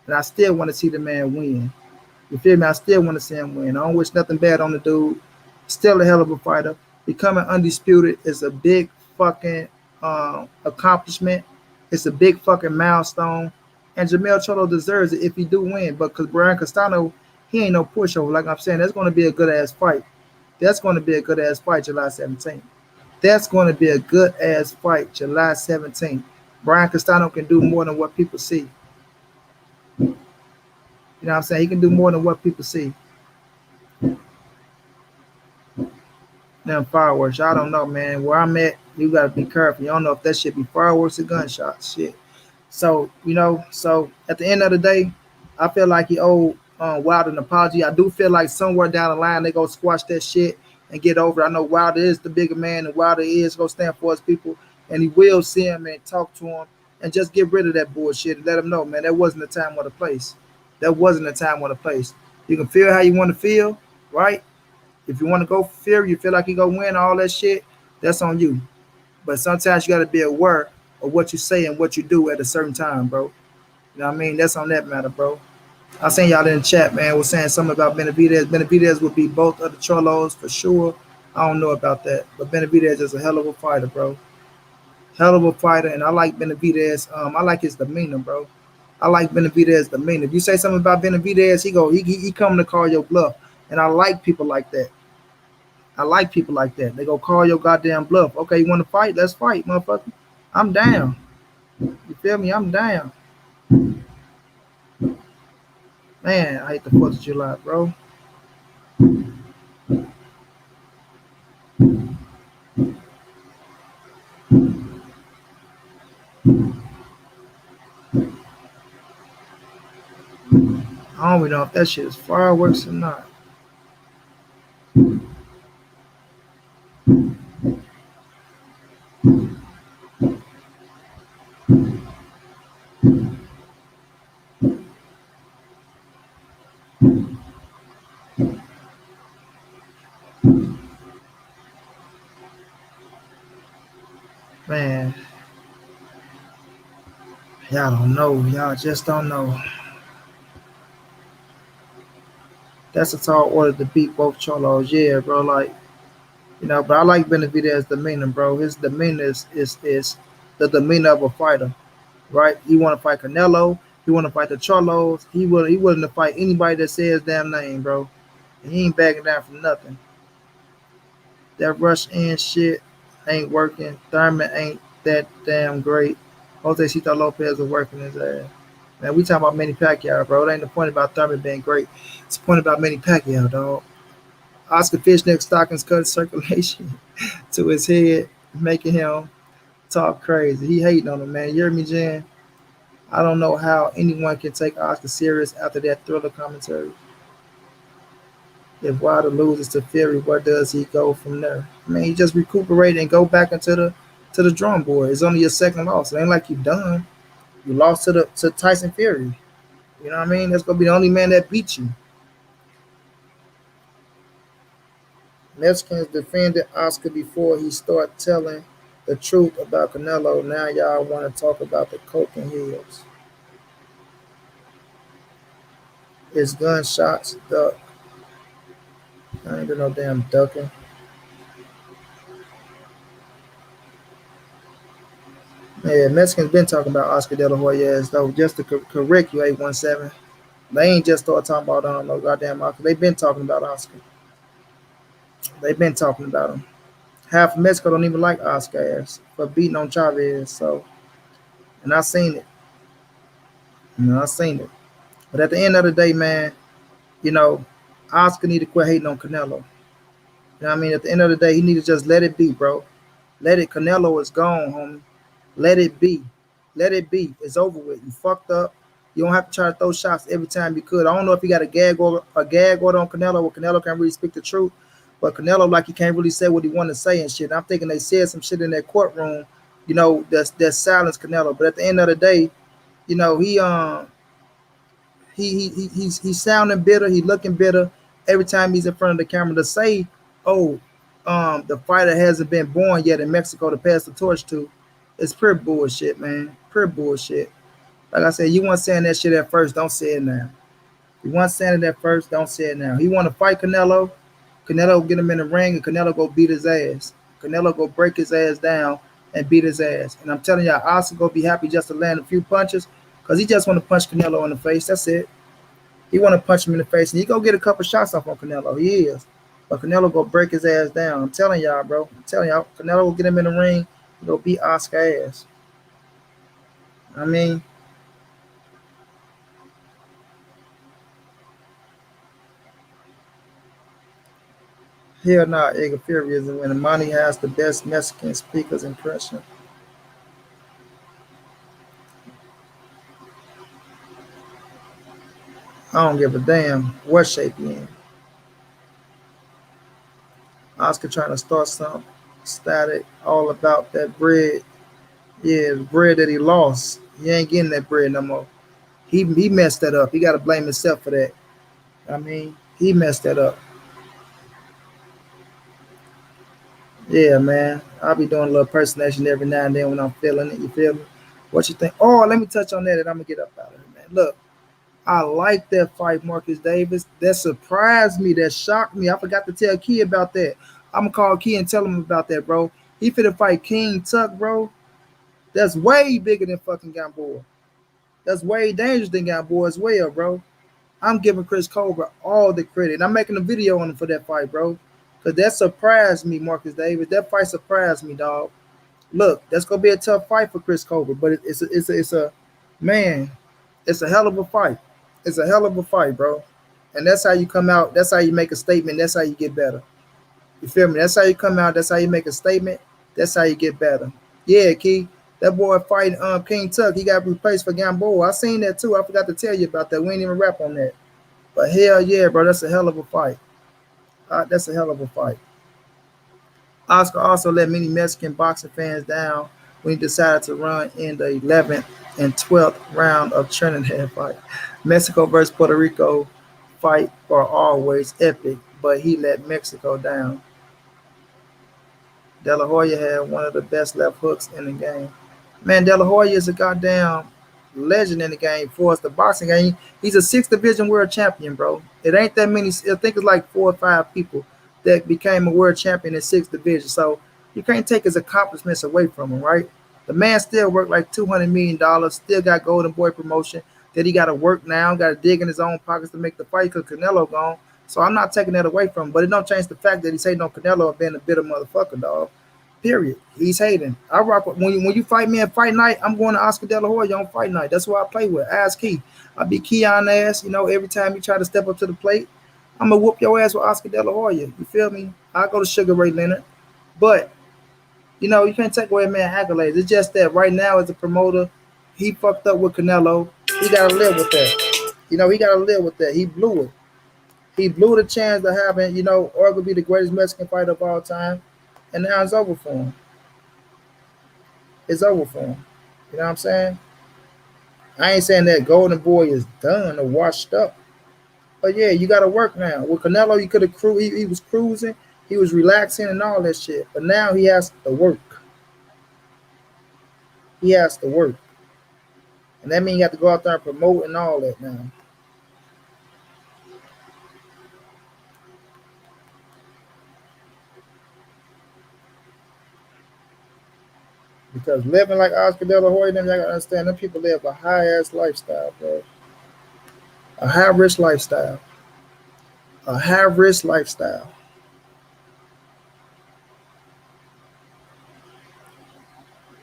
And I still want to see the man win. You feel me? I still want to see him win. I don't wish nothing bad on the dude. Still a hell of a fighter. Becoming undisputed is a big fucking accomplishment. It's a big fucking milestone. And Jamel Cholo deserves it if he do win. But because Brian Castano, he ain't no pushover. Like I'm saying, that's going to be a good ass fight. That's going to be a good ass fight July 17th. That's going to be a good ass fight July 17th. Brian Castano can do more than what people see. You know what I'm saying? He can do more than what people see. Them fireworks. I don't know, man. Where I'm at, you gotta be careful. You don't know if that shit be fireworks or gunshots. Shit. So, so at the end of the day, I feel like he owed Wilder an apology. I do feel like somewhere down the line they go squash that shit and get over it. I know Wilder is the bigger man and Wilder is gonna stand for his people and he will see him and talk to him and just get rid of that bullshit and let him know, man, that wasn't the time or the place. That wasn't the time or the place. You can feel how you want to feel, right? If you want to go fear, you feel like you gonna win all that shit, that's on you. But sometimes you gotta be aware of what you say and what you do at a certain time, bro. You know what I mean? That's on that matter, bro. I seen y'all in the chat, man, was saying something about Benavidez. Benavidez would be both of the Cholos for sure. I don't know about that, but Benavidez is a hell of a fighter, bro. Hell of a fighter, and I like Benavidez. I like his demeanor, bro. I like Benavidez demeanor. If you say something about Benavidez, he come to call your bluff, and I like people like that. I like people like that. They go call your goddamn bluff. Okay, you want to fight? Let's fight, motherfucker. I'm down. You feel me? I'm down. Man, I hate the 4th of July, bro. I don't even know if that shit is fireworks or not. Man, y'all don't know. Y'all just don't know. That's a tall order to beat both Cholos. Yeah, bro. Like, but I like Benavidez's demeanor, bro. His demeanor is the demeanor of a fighter, right? He want to fight Canelo. He want to fight the Charlos. He willing to fight anybody that says damn name, bro. And he ain't backing down from nothing. That rush in shit ain't working. Thurman ain't that damn great. Jose Cito Lopez is working his ass. Man, we talking about Manny Pacquiao, bro. It ain't the point about Thurman being great. It's the point about Manny Pacquiao, dog. Oscar Fishneck stockings cut circulation to his head, making him talk crazy. He hating on him, man. You hear me, Jan? I don't know how anyone can take Oscar serious after that Thriller commentary. If Wilder loses to Fury, where does he go from there? I mean, he just recuperate and go back into the drum board. It's only your second loss. It ain't like you done. You lost to Tyson Fury. You know what I mean? That's gonna be the only man that beat you. Mexicans defended Oscar before he started telling the truth about Canelo. Now y'all want to talk about the Coke and Hills. It's gunshots, duck. I ain't doing no damn ducking. Yeah, Mexicans been talking about Oscar De La Hoya as though just to correct you, 817. They ain't just start talking about no goddamn Oscar. They been talking about Oscar. They been talking about him. Half of Mexico don't even like Oscar ass for beating on Chavez. So, and I seen it. I seen it. But at the end of the day, man, you know, Oscar need to quit hating on Canelo. You know what I mean? At the end of the day, he need to just let it be, bro. Let it. Canelo is gone, homie. Let it be. Let it be. It's over with. You fucked up. You don't have to try to throw shots every time you could. I don't know if you got a gag order on Canelo where Canelo can't really speak the truth. But Canelo, like, he can't really say what he wanted to say and shit. I'm thinking they said some shit in that courtroom, that's silenced Canelo. But at the end of the day, he's sounding bitter. He's looking bitter every time he's in front of the camera to say, "Oh, the fighter hasn't been born yet in Mexico to pass the torch to." It's pure bullshit, man. Pure bullshit. Like I said, you weren't saying that shit at first. Don't say it now. You weren't saying it at first. Don't say it now. He want to fight Canelo. Canelo get him in the ring and Canelo go beat his ass. Canelo go break his ass down and beat his ass. And I'm telling y'all, Oscar go be happy just to land a few punches because he just want to punch Canelo in the face. That's it. He want to punch him in the face and he go get a couple shots off on Canelo. He is. But Canelo go break his ass down. I'm telling y'all, bro. I'm telling y'all, Canelo will get him in the ring. He go beat Oscar ass. I mean, hell nah, Edgar Fury is when Manny has the best Mexican speaker's impression. I don't give a damn what shape he in. Oscar trying to start some static all about that bread. Yeah, the bread that he lost. He ain't getting that bread no more. He messed that up. He got to blame himself for that. I mean, he messed that up. Yeah, man. I'll be doing a little personation every now and then when I'm feeling it. You feel me? What you think? Oh, let me touch on that and I'm gonna get up out of it, man. Look, I like that fight, Marcus Davis. That surprised me. That shocked me. I forgot to tell Key about that. I'm gonna call Key and tell him about that, bro. He finna fight King Tuck, bro. That's way bigger than fucking Gamboa. That's way dangerous than Gamboa as well, bro. I'm giving Chris Cobra all the credit. I'm making a video on him for that fight, bro. Cause that surprised me, Marcus Davis. That fight surprised me, dog. Look, that's gonna be a tough fight for Chris Cobra, but it's a man. It's a hell of a fight. It's a hell of a fight, bro. And that's how you come out. That's how you make a statement. That's how you get better. You feel me? That's how you come out. That's how you make a statement. That's how you get better. Yeah, Key. That boy fighting King Tuck, he got replaced for Gamboa. I seen that too. I forgot to tell you about that. We ain't even rap on that. But hell yeah, bro, that's a hell of a fight. That's a hell of a fight. Oscar also let many Mexican boxing fans down when he decided to run in the 11th and 12th round of Trinidad fight. Mexico versus Puerto Rico fight are always epic, but he let Mexico down. De La Hoya had one of the best left hooks in the game. Man, De La Hoya is a goddamn legend in the game for us, the boxing game. He's a sixth division world champion, bro. It ain't that many. I think it's like 4 or 5 people that became a world champion in sixth division. So you can't take his accomplishments away from him, right? The man still worked like $200 million, still got Golden Boy promotion. That he got to work now, got to dig in his own pockets to make the fight because Canelo gone. So I'm not taking that away from him, but it don't change the fact that he's hating on Canelo and being a bitter motherfucker, dog. Period. He's hating. I rock with, when you fight me at fight night. I'm going to Oscar De La Hoya on fight night. That's who I play with. Ask Key. I be Key on ass. You know, every time you try to step up to the plate, I'm gonna whoop your ass with Oscar De La Hoya. You feel me? I go to Sugar Ray Leonard, but you know you can't take away a man accolades. It's just that right now as a promoter, he fucked up with Canelo. He gotta live with that. You know, he gotta live with that. He blew it. He blew the chance to having, arguably the greatest Mexican fighter of all time, and now it's over for him. It's over for him. You know what I'm saying? I ain't saying that Golden Boy is done or washed up, but yeah, you got to work now. With Canelo, you could have he was cruising, he was relaxing and all that shit, but now he has to work. He has to work, and that means you have to go out there and promote and all that now. Because living like Oscar De La Hoya, them, you gotta understand, them people live a high ass lifestyle, bro. A high risk lifestyle. A high risk lifestyle.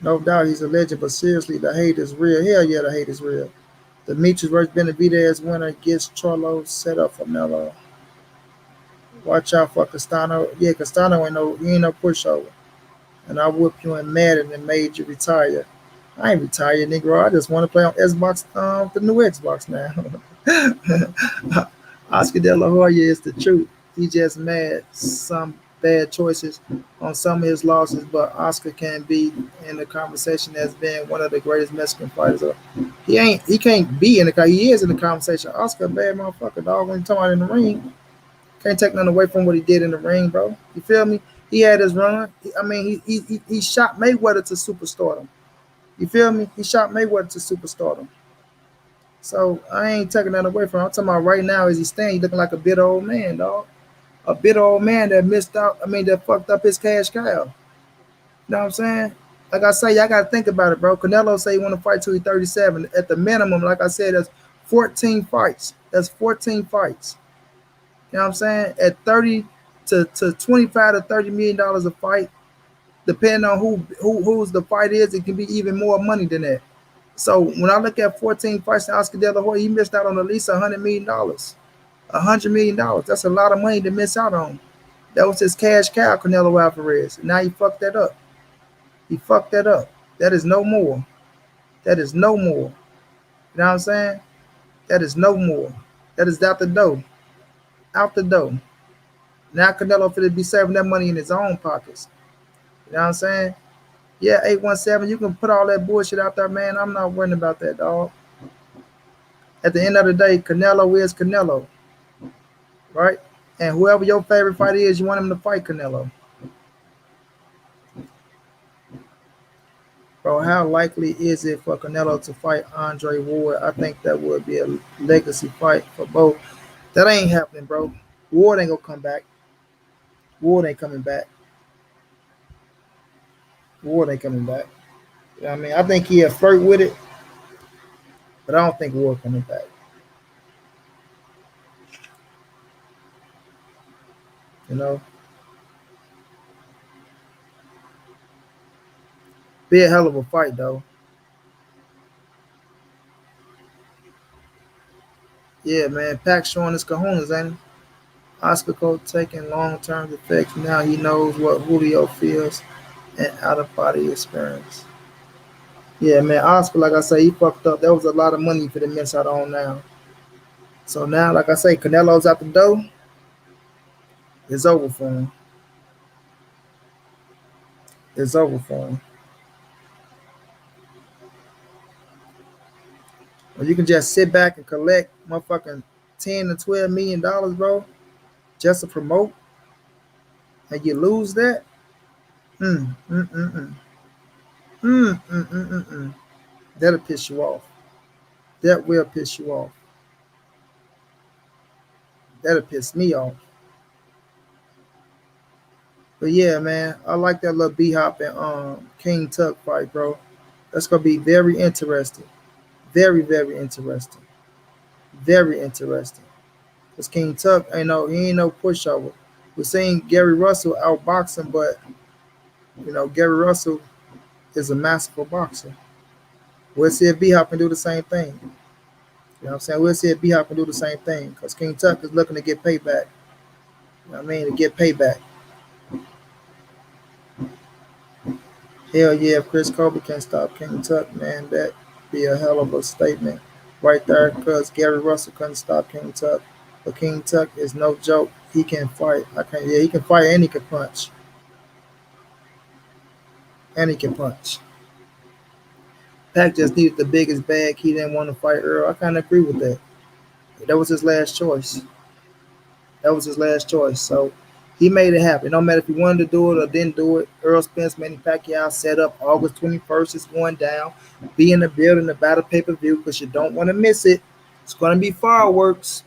No doubt he's a legend, but seriously, the hate is real. Hell yeah, the hate is real. Demetrius versus Benavidez winner gets Charlo set up for Melo. Watch out for Castano. Yeah, Castano he ain't no pushover. And I whooped you in Madden and made you retire. I ain't retired, Negro. I just want to play on Xbox, the new Xbox now. Oscar De La Hoya is the truth. He just mad some bad choices on some of his losses, but Oscar can be in the conversation as being one of the greatest Mexican fighters. He can't be in the he is in the conversation. Oscar a bad motherfucker, dog. When you talking about in the ring, can't take nothing away from what he did in the ring, bro. You feel me? He had his run. I mean, he shot Mayweather to superstardom. You feel me? He shot Mayweather to superstardom. So I ain't taking that away from him. I'm talking about right now as he standing, he looking like a bitter old man, dog. a bitter old man that missed out. I mean, that fucked up his cash cow. You know what I'm saying? Like I say, y'all gotta think about it, bro. Canelo say he want to fight till he's 37. At the minimum, like I said, that's 14 fights. That's 14 fights. You know what I'm saying? At 30 to 25 to $30 million a fight, depending on who's the fight is, it can be even more money than that. So when I look at 14 fights in Oscar De La Hoya, he missed out on at least $100 million. $100 million. That's a lot of money to miss out on. That was his cash cow, Canelo Alvarez. Now he fucked that up. He fucked that up. That is no more. That is no more. You know what I'm saying? That is no more. That is out the door. Out the door. Now Canelo finna be saving that money in his own pockets. You know what I'm saying? Yeah, 817, you can put all that bullshit out there, man. I'm not worrying about that, dog. At the end of the day, Canelo is Canelo, right? And whoever your favorite fighter is, you want him to fight Canelo. Bro, how likely is it for Canelo to fight Andre Ward? I think that would be a legacy fight for both. That ain't happening, bro. Ward ain't gonna come back. Ward ain't coming back. Ward ain't coming back. You know what I mean? I think he'll flirt with it, but I don't think Ward coming back. You know? Be a hell of a fight, though. Yeah, man. Pac showing his cojones, ain't he? Oscar Colt taking long-term effects. Now he knows what Julio feels and out-of-body experience. Yeah, man. Oscar, like I say, he fucked up. That was a lot of money for the miss out on now. So now, like I say, Canelo's out the door. It's over for him. It's over for him. Or you can just sit back and collect motherfucking $10 to $12 million, bro, just to promote, and you lose that. Mm, mm, mm, mm. Mm, mm, mm, mm, mm. That'll piss you off. That will piss you off. That'll piss me off. But yeah, man, I like that little B Hop and King Tuck fight, bro. That's gonna be very interesting. Very, very interesting. Very interesting. Cause King Tuck he ain't no pushover. We're seeing Gary Russell outboxing, but Gary Russell is a masterful boxer. We'll see if B Hop can do the same thing. You know what I'm saying? We'll see if B Hop can do the same thing. Because King Tuck is looking to get payback. You know what I mean? To get payback. Hell yeah, if Chris Colby can't stop King Tuck, man, that be a hell of a statement right there. Because Gary Russell couldn't stop King Tuck. But King Tuck is no joke. He can fight. He can fight and he can punch. And he can punch. Pac just needed the biggest bag. He didn't want to fight Errol. I kind of agree with that. That was his last choice. That was his last choice. So he made it happen. No matter if he wanted to do it or didn't do it. Earl Spence, Manny Pacquiao set up August 21st. It's going down. Be in the building about a pay-per-view because you don't want to miss it. It's going to be fireworks.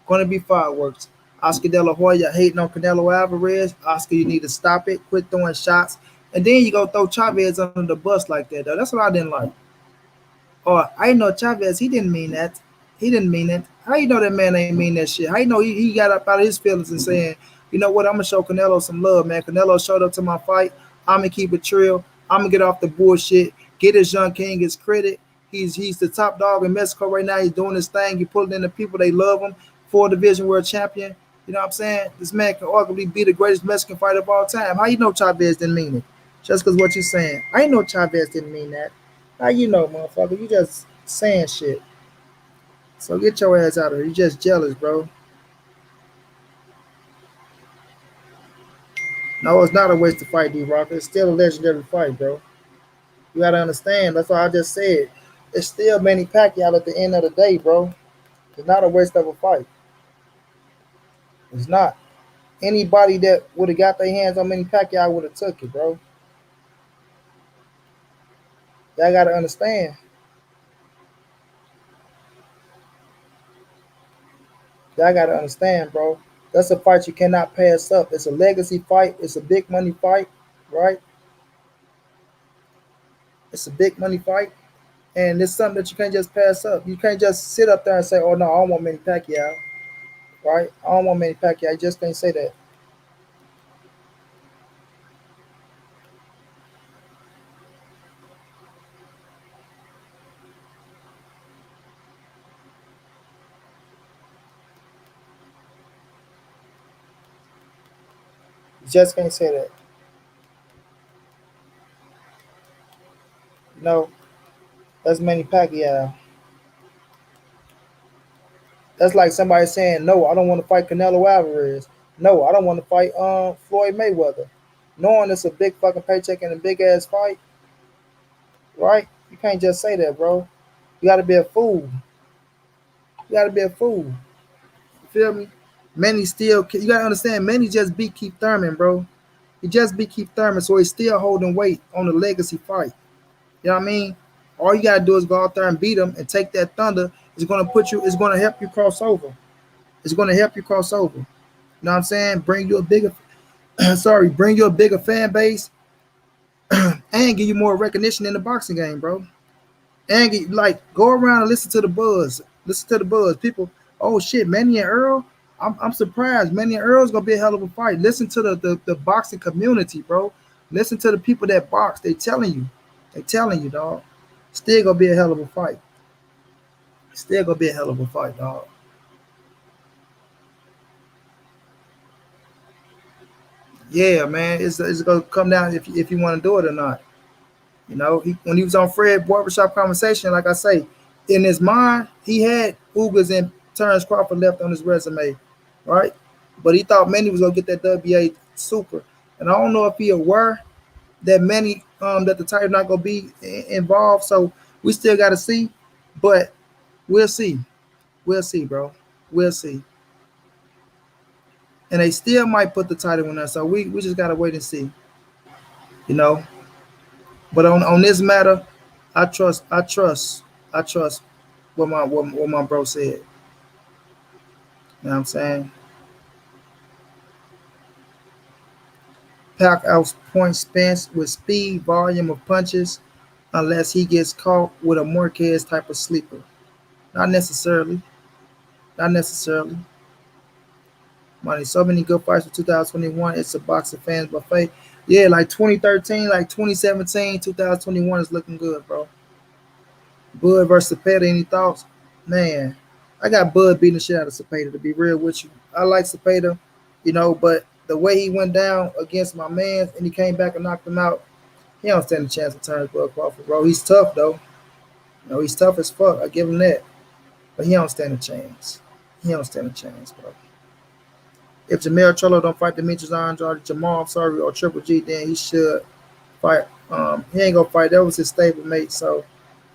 Going to be fireworks. Oscar De La Hoya hating on Canelo Alvarez. Oscar, you need to stop it. Quit throwing shots. And then you go throw Chavez under the bus like that, though. That's what I didn't like. Or I know Chavez, he didn't mean that. He didn't mean it. How you know that man ain't mean that shit? How you know he got up out of his feelings and saying, you know what, I'm gonna show Canelo some love, man. Canelo showed up to my fight. I'm gonna keep it trill. I'm gonna get off the bullshit. Get his young king his credit. He's the top dog in Mexico right now. He's doing his thing. He pulling in the people. They love him. 4 division world champion. You know what I'm saying? This man can arguably be the greatest Mexican fighter of all time. How you know Chavez didn't mean it? Just because what you saying. I know Chavez didn't mean that. How you know, motherfucker? You just saying shit. So get your ass out of here. You just jealous, bro. No, it's not a waste to fight, D-Rock. It's still a legendary fight, bro. You gotta understand. That's what I just said. It's still Manny Pacquiao at the end of the day, bro. It's not a waste of a fight. It's not. Anybody that would have got their hands on Manny Pacquiao would have took it, bro. Y'all gotta understand. Y'all gotta understand, bro. That's a fight you cannot pass up. It's a legacy fight. It's a big money fight, right? It's a big money fight, and it's something that you can't just pass up. You can't just sit up there and say, "Oh no, I don't want Manny Pacquiao," right? I don't want Manny Pacquiao. You just can't say that. You just can't say that. No, that's Manny Pacquiao. That's like somebody saying, "No, I don't want to fight Canelo Alvarez. No, I don't want to fight Floyd Mayweather," knowing it's a big fucking paycheck and a big ass fight, right? You can't just say that, bro. You got to be a fool. You got to be a fool. You feel me? Manny still, you got to understand, Manny just beat Keith Thurman, bro. He just beat Keith Thurman, so he's still holding weight on the legacy fight. You know what I mean? All you gotta do is go out there and beat him and take that thunder. It's gonna put you. It's gonna help you cross over. It's gonna help you cross over. You know what I'm saying? Bring you a bigger, sorry, bring you a bigger fan base and give you more recognition in the boxing game, bro. And get, like go around and listen to the buzz. Listen to the buzz. People, oh shit, Manny and Earl. I'm surprised. Manny and Earl's gonna be a hell of a fight. Listen to the boxing community, bro. Listen to the people that box. They telling you. They telling you, dog. Still gonna be a hell of a fight. Still gonna be a hell of a fight, dog. Yeah, man. It's gonna come down if you want to do it or not. You know, when he was on Fred Barbershop Conversation, like I say, in his mind, he had Ugas and Terrence Crawford left on his resume, right? But he thought Manny was gonna get that WA super, and I don't know if he aware that Manny that the title not gonna be involved. So we still got to see, but we'll see. We'll see, bro. We'll see. And they still might put the title in there. So we just gotta wait and see, you know. But on this matter, I trust what my bro said. You know what I'm saying? Pack out point Spence with speed, volume of punches, unless he gets caught with a Marquez type of sleeper. Not necessarily. Not necessarily. Money. So many good fights for 2021. It's a boxing fans buffet. Yeah, like 2013, like 2017, 2021 is looking good, bro. Bud versus Cepeda. Any thoughts? Man, I got Bud beating the shit out of Cepeda, to be real with you. I like Cepeda, you know, but the way he went down against my man and he came back and knocked him out, he don't stand a chance to turn Bud Crawford, bro. He's tough, though. You know, he's tough as fuck. I give him that. But he don't stand a chance. He don't stand a chance, bro. If Jamel Charlo don't fight Demetrius Andrade, Jamal, sorry, or Triple G, then he should fight. He ain't gonna fight. That was his stablemate, so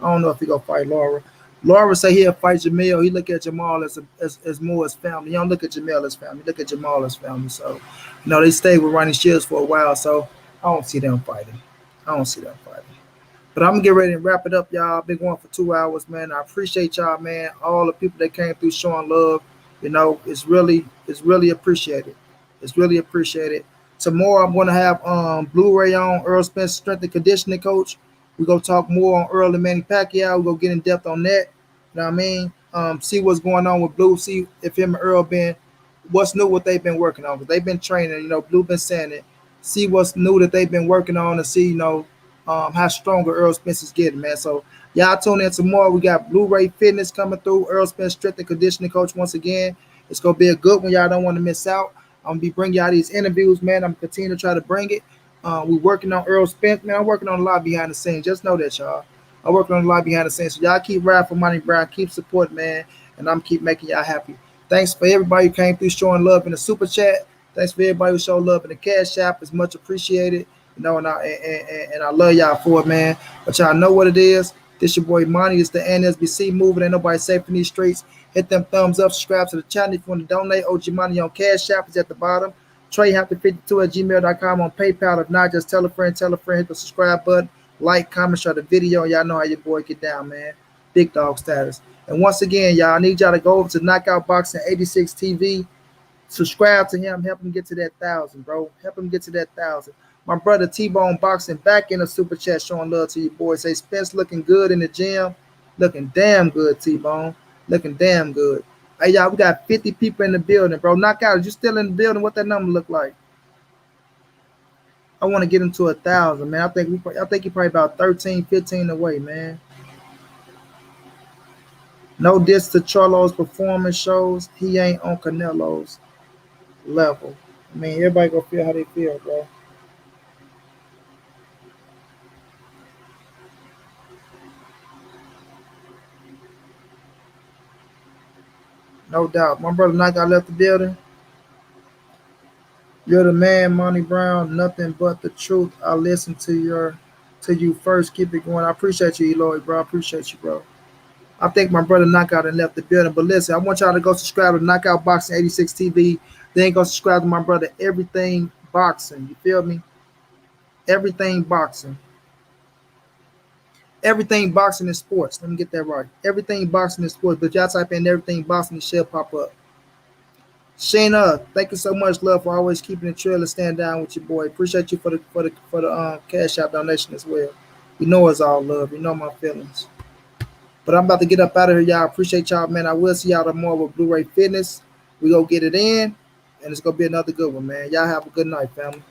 I don't know if he gonna fight Laura. Laura say he'll fight Jamel. He look at Jamal as more as family. He don't look at Jamel as family. He look at Jamal as family. So, you know, they stayed with Ronnie Shields for a while. So I don't see them fighting. I don't see them fighting. But I'm gonna get ready and wrap it up, y'all. I've been going for 2 hours, man. I appreciate y'all, man. All the people that came through showing love. You know, it's really appreciated. It's really appreciated. Tomorrow I'm gonna have Blu-ray on Earl Spence strength and conditioning coach. We're gonna talk more on Earl and Manny Pacquiao. We're gonna get in depth on that. You know what I mean? See what's going on with Blue, see if him and Earl been what's new, what they've been working on. Because they've been training, you know, Blue been saying it. See what's new that they've been working on and see, you know, how stronger Earl Spence is getting, man. So y'all tune in tomorrow. We got Blu-ray Fitness coming through. Earl Spence strength and conditioning coach once again. It's gonna be a good one. Y'all don't want to miss out. I'm gonna be bringing y'all these interviews, man. I'm continuing to try to bring it. We working on Earl Spence, man. I'm working on a lot behind the scenes. Just know that, y'all. I'm working on a lot behind the scenes. So y'all keep riding for Money Brown. Keep supporting, man. And I'm keep making y'all happy. Thanks for everybody who came through showing love in the super chat. Thanks for everybody who showed love in the cash app. It's much appreciated. You know, and I love y'all for it, man. But y'all know what it is. This your boy Manny. It's the NSBC moving. Ain't nobody safe in these streets. Hit them thumbs up, subscribe to the channel if you want to donate. OG Money on Cash App is at the bottom. TreyHampton52 at gmail.com on PayPal. If not, just tell a friend, hit the subscribe button, like, comment, share the video. Y'all know how your boy get down, man. Big dog status. And once again, y'all, I need y'all to go over to Knockout Boxing 86 TV Subscribe to him. Help him get to that 1,000, bro. Help him get to that 1,000. My brother T-Bone Boxing back in the super chat showing love to you boys. Say Spence looking good in the gym. Looking damn good, T-Bone. Looking damn good. Hey y'all, we got 50 people in the building, bro. Knockout, is you still in the building? What that number look like? I want to get him to 1,000, man. I think he probably about 13, 15 away, man. No diss to Charlo's performance shows. He ain't on Canelo's level. I mean, everybody gonna feel how they feel, bro. No doubt. My brother Knockout left the building. You're the man, Monty Brown. Nothing but the truth. I listen to you first. Keep it going. I appreciate you, Eloy, bro. I appreciate you, bro. I think my brother Knockout and left the building. But listen, I want y'all to go subscribe to Knockout Boxing 86 TV. Then go subscribe to my brother Everything Boxing. You feel me? Everything Boxing. Everything Boxing and Sports. Let me get that right. Everything Boxing and Sports. But y'all type in Everything Boxing, it should pop up. Shayna, thank you so much, love, for always keeping the trail and stand down with your boy. Appreciate you for the cash out donation as well. You know it's all love. You know my feelings. But I'm about to get up out of here, y'all. Appreciate y'all, man. I will see y'all tomorrow with Blu-ray Fitness. We go get it in, and it's gonna be another good one, man. Y'all have a good night, family.